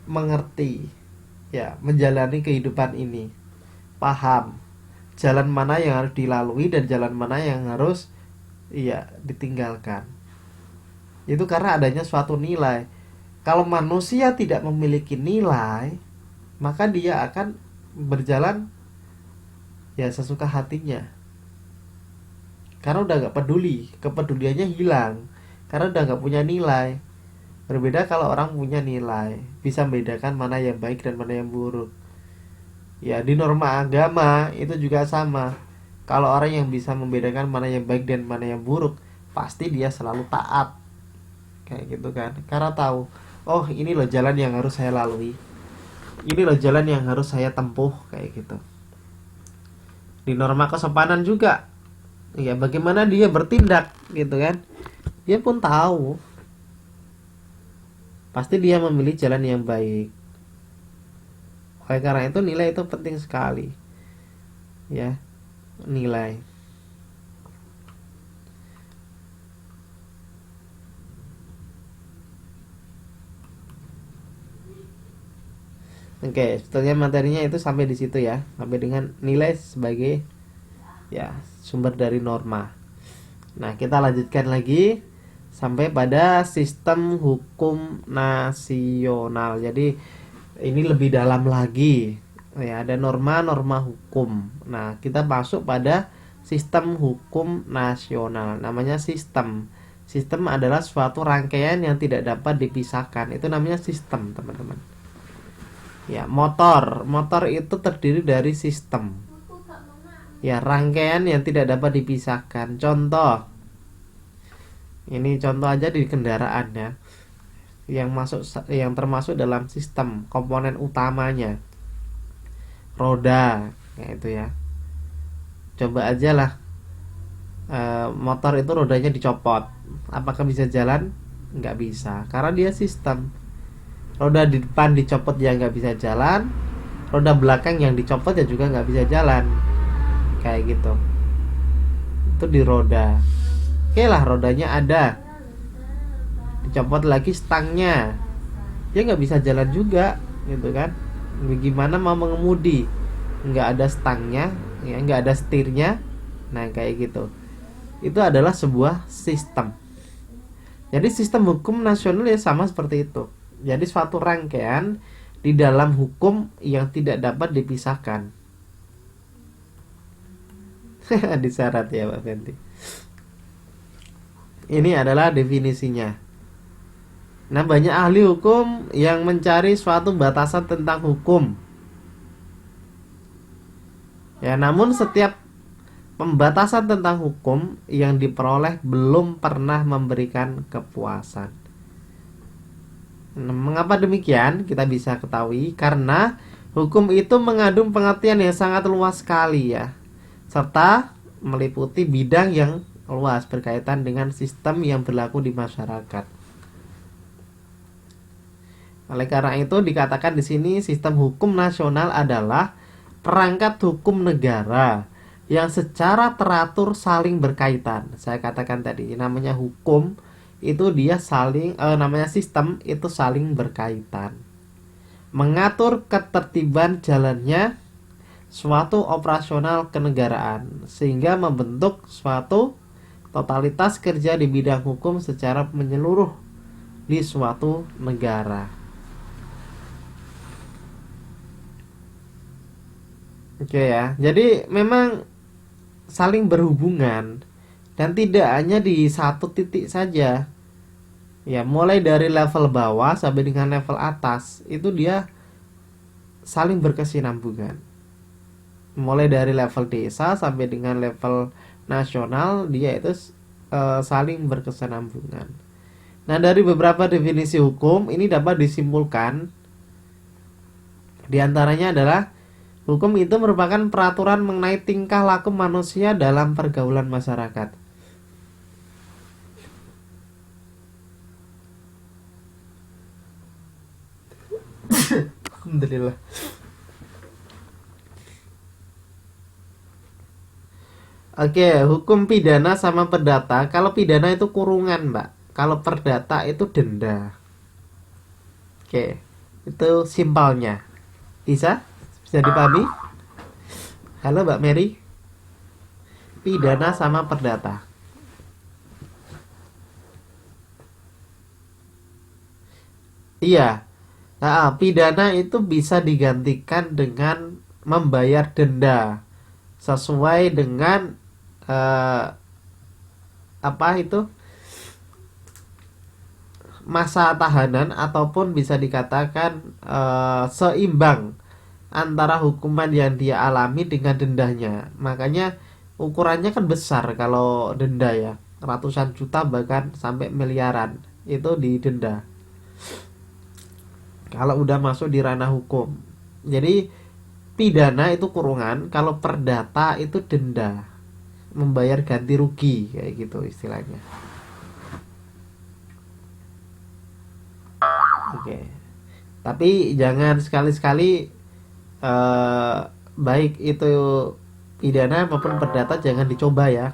mengerti ya, menjalani kehidupan ini, paham jalan mana yang harus dilalui dan jalan mana yang harus ya ditinggalkan. Itu karena adanya suatu nilai. Kalau manusia tidak memiliki nilai, maka dia akan berjalan ya sesuka hatinya, karena udah gak peduli, kepeduliannya hilang karena udah gak punya nilai. Berbeda kalau orang punya nilai, bisa membedakan mana yang baik dan mana yang buruk. Ya, di norma agama itu juga sama. Kalau orang yang bisa membedakan mana yang baik dan mana yang buruk, pasti dia selalu taat. Kayak gitu kan. Karena tahu, oh ini loh jalan yang harus saya lalui. Ini loh jalan yang harus saya tempuh, kayak gitu. Di norma kesopanan juga. Ya, bagaimana dia bertindak gitu kan. Dia pun tahu. Pasti dia memilih jalan yang baik. Oleh karena itu nilai itu penting sekali. Ya, nilai. Oke, sebetulnya materinya itu sampai di situ ya, sampai dengan nilai sebagai ya sumber dari norma. Nah, kita lanjutkan lagi sampai pada sistem hukum nasional. Jadi ini lebih dalam lagi. Ya, ada norma-norma hukum. Nah, kita masuk pada sistem hukum nasional. Namanya sistem. Sistem adalah suatu rangkaian yang tidak dapat dipisahkan. Itu namanya sistem, teman-teman. Ya, motor itu terdiri dari sistem. Ya, rangkaian yang tidak dapat dipisahkan. Contoh, ini contoh aja di kendaraan ya, yang termasuk dalam sistem komponen utamanya roda, kayak itu ya. Coba aja lah, motor itu rodanya dicopot, apakah bisa jalan? Nggak bisa, karena dia sistem. Roda di depan dicopot ya nggak bisa jalan, roda belakang yang dicopot ya juga nggak bisa jalan, kayak gitu. Itu di roda. Oke lah, rodanya ada, dicopot lagi stangnya, dia nggak bisa jalan juga, gitu kan? Gimana mau mengemudi? Nggak ada stangnya, ya, nggak ada setirnya, nah kayak gitu. Itu adalah sebuah sistem. Jadi sistem hukum nasional ya sama seperti itu. Jadi suatu rangkaian di dalam hukum yang tidak dapat dipisahkan. Disyarat ya Pak Fenty. Ini adalah definisinya. Nah, banyak ahli hukum yang mencari suatu batasan tentang hukum. Ya, namun setiap pembatasan tentang hukum yang diperoleh belum pernah memberikan kepuasan. Nah, mengapa demikian? Kita bisa ketahui karena hukum itu mengandung pengertian yang sangat luas sekali ya, serta meliputi bidang yang luas berkaitan dengan sistem yang berlaku di masyarakat. Oleh karena itu dikatakan di sini sistem hukum nasional adalah perangkat hukum negara yang secara teratur saling berkaitan. Saya katakan tadi namanya hukum itu dia saling namanya sistem itu saling berkaitan. Mengatur ketertiban jalannya suatu operasional kenegaraan sehingga membentuk suatu totalitas kerja di bidang hukum secara menyeluruh di suatu negara. Oke ya, jadi memang saling berhubungan dan tidak hanya di satu titik saja. Ya, mulai dari level bawah sampai dengan level atas itu dia saling berkesinambungan. Mulai dari level desa sampai dengan level nasional dia itu saling berkesinambungan. Nah, dari beberapa definisi hukum ini dapat disimpulkan di antaranya adalah hukum itu merupakan peraturan mengenai tingkah laku manusia dalam pergaulan masyarakat. Alhamdulillah. Oke, hukum pidana sama perdata. Kalau pidana itu kurungan, Mbak. Kalau perdata itu denda. Oke, itu simpelnya. Bisa? Bisa dipahami? Halo Mbak Mary. Pidana sama perdata. Iya. Nah, pidana itu bisa digantikan dengan membayar denda sesuai dengan apa itu masa tahanan ataupun bisa dikatakan seimbang antara hukuman yang dia alami dengan dendanya. Makanya ukurannya kan besar kalau denda ya, ratusan juta bahkan sampai miliaran itu didenda kalau udah masuk di ranah hukum. Jadi pidana itu kurungan, kalau perdata itu denda, membayar ganti rugi kayak gitu istilahnya. Oke. Tapi jangan sekali-sekali baik itu pidana maupun perdata jangan dicoba ya.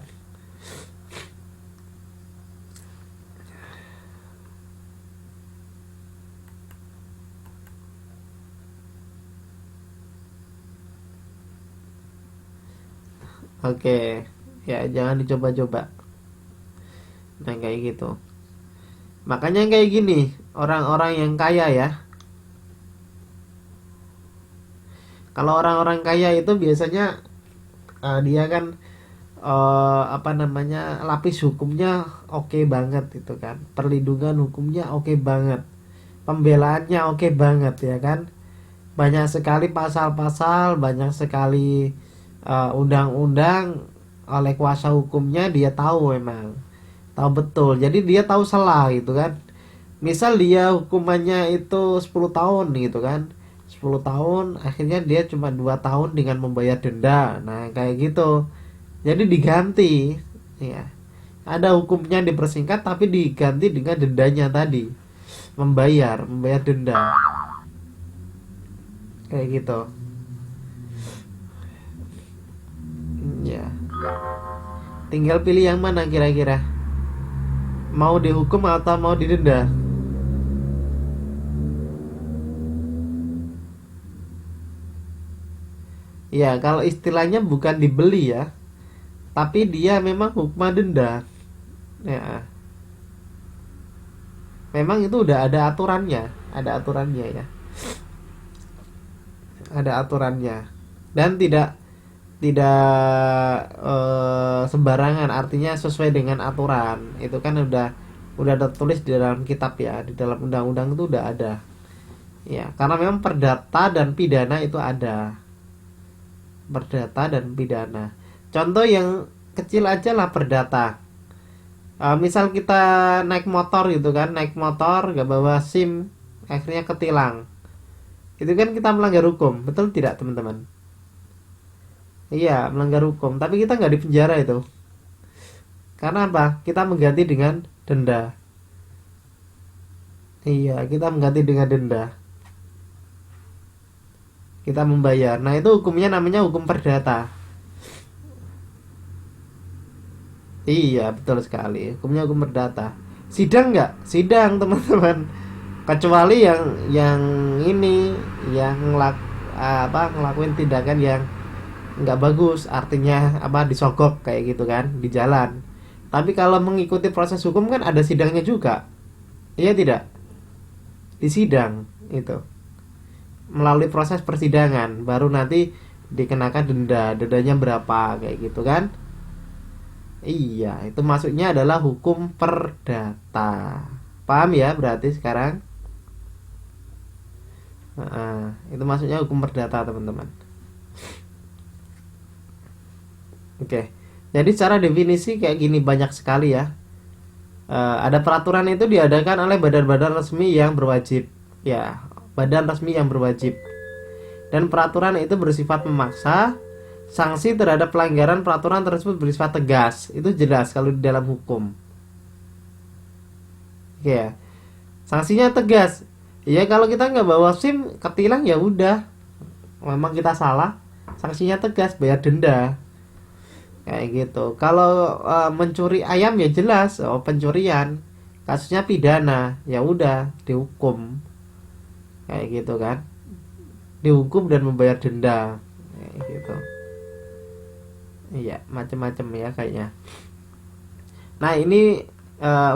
Oke, ya jangan dicoba-coba. Nah kayak gitu. Makanya kayak gini, orang-orang yang kaya ya. Kalau orang-orang kaya itu biasanya dia kan apa namanya lapis hukumnya oke banget itu kan, perlindungan hukumnya oke banget, pembelaannya oke banget ya kan. Banyak sekali pasal-pasal, banyak sekali undang-undang oleh kuasa hukumnya dia tahu memang tahu betul, jadi dia tahu salah gitu kan. Misal dia hukumannya itu 10 tahun gitu kan, 10 tahun akhirnya dia cuma 2 tahun dengan membayar denda. Nah kayak gitu, jadi diganti ya, ada hukumnya dipersingkat tapi diganti dengan dendanya tadi, membayar denda kayak gitu ya. Tinggal pilih yang mana kira-kira, mau dihukum atau mau didenda. Ya kalau istilahnya bukan dibeli ya, tapi dia memang hukuman denda ya. Memang itu udah ada aturannya, ya, ada aturannya dan tidak tidak sembarangan, artinya sesuai dengan aturan. Itu kan udah tertulis di dalam kitab ya, di dalam undang-undang itu udah ada. Ya, karena memang perdata dan pidana itu ada. Perdata dan pidana. Contoh yang kecil aja lah perdata. Misal kita naik motor gitu kan, naik motor gak bawa SIM, akhirnya ketilang. Itu kan kita melanggar hukum, betul tidak teman-teman? Iya, melanggar hukum. Tapi kita nggak dipenjara itu. Karena apa? Kita mengganti dengan denda. Iya, kita mengganti dengan denda. Kita membayar. Nah, itu hukumnya namanya hukum perdata. Iya, betul sekali. Hukumnya hukum perdata. Sidang nggak? Sidang, teman-teman. Kecuali yang ini yang ngelakuin tindakan yang nggak bagus, artinya apa, disogok kayak gitu kan di jalan. Tapi kalau mengikuti proses hukum kan ada sidangnya juga, iya tidak? Di sidang itu melalui proses persidangan baru nanti dikenakan dendanya berapa kayak gitu kan. Iya, itu maksudnya adalah hukum perdata. Paham ya berarti sekarang? Itu maksudnya hukum perdata teman-teman. Oke, jadi secara definisi kayak gini banyak sekali ya. Ada peraturan itu diadakan oleh badan-badan resmi yang berwajib. Ya, badan resmi yang berwajib. Dan peraturan itu bersifat memaksa. Sanksi terhadap pelanggaran peraturan tersebut bersifat tegas. Itu jelas kalau di dalam hukum. Oke ya. Sanksinya tegas. Ya kalau kita nggak bawa SIM ketilang ya udah. Memang kita salah. Sanksinya tegas, bayar denda. Kayak gitu. Kalau mencuri ayam ya jelas, pencurian, kasusnya pidana, ya udah dihukum, kayak gitu kan, dihukum dan membayar denda, kayak gitu. Iya, macam-macam ya kayaknya. Nah ini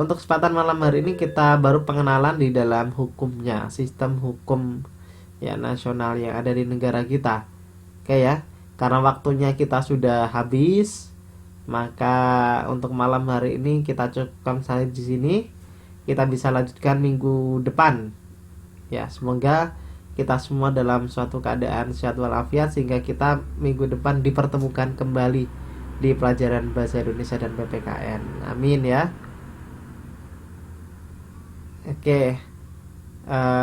untuk kesempatan malam hari ini kita baru pengenalan di dalam hukumnya, sistem hukum ya nasional yang ada di negara kita. Oke ya. Karena waktunya kita sudah habis, maka untuk malam hari ini kita cukupkan sampai di sini. Kita bisa lanjutkan minggu depan. Ya, semoga kita semua dalam suatu keadaan sehat walafiat sehingga kita minggu depan dipertemukan kembali di pelajaran bahasa Indonesia dan PPKN. Amin ya. Oke,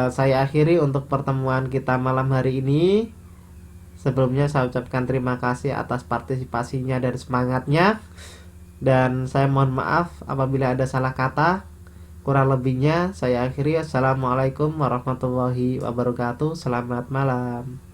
saya akhiri untuk pertemuan kita malam hari ini. Sebelumnya saya ucapkan terima kasih atas partisipasinya dan semangatnya. Dan saya mohon maaf apabila ada salah kata. Kurang lebihnya saya akhiri. Assalamualaikum warahmatullahi wabarakatuh. Selamat malam.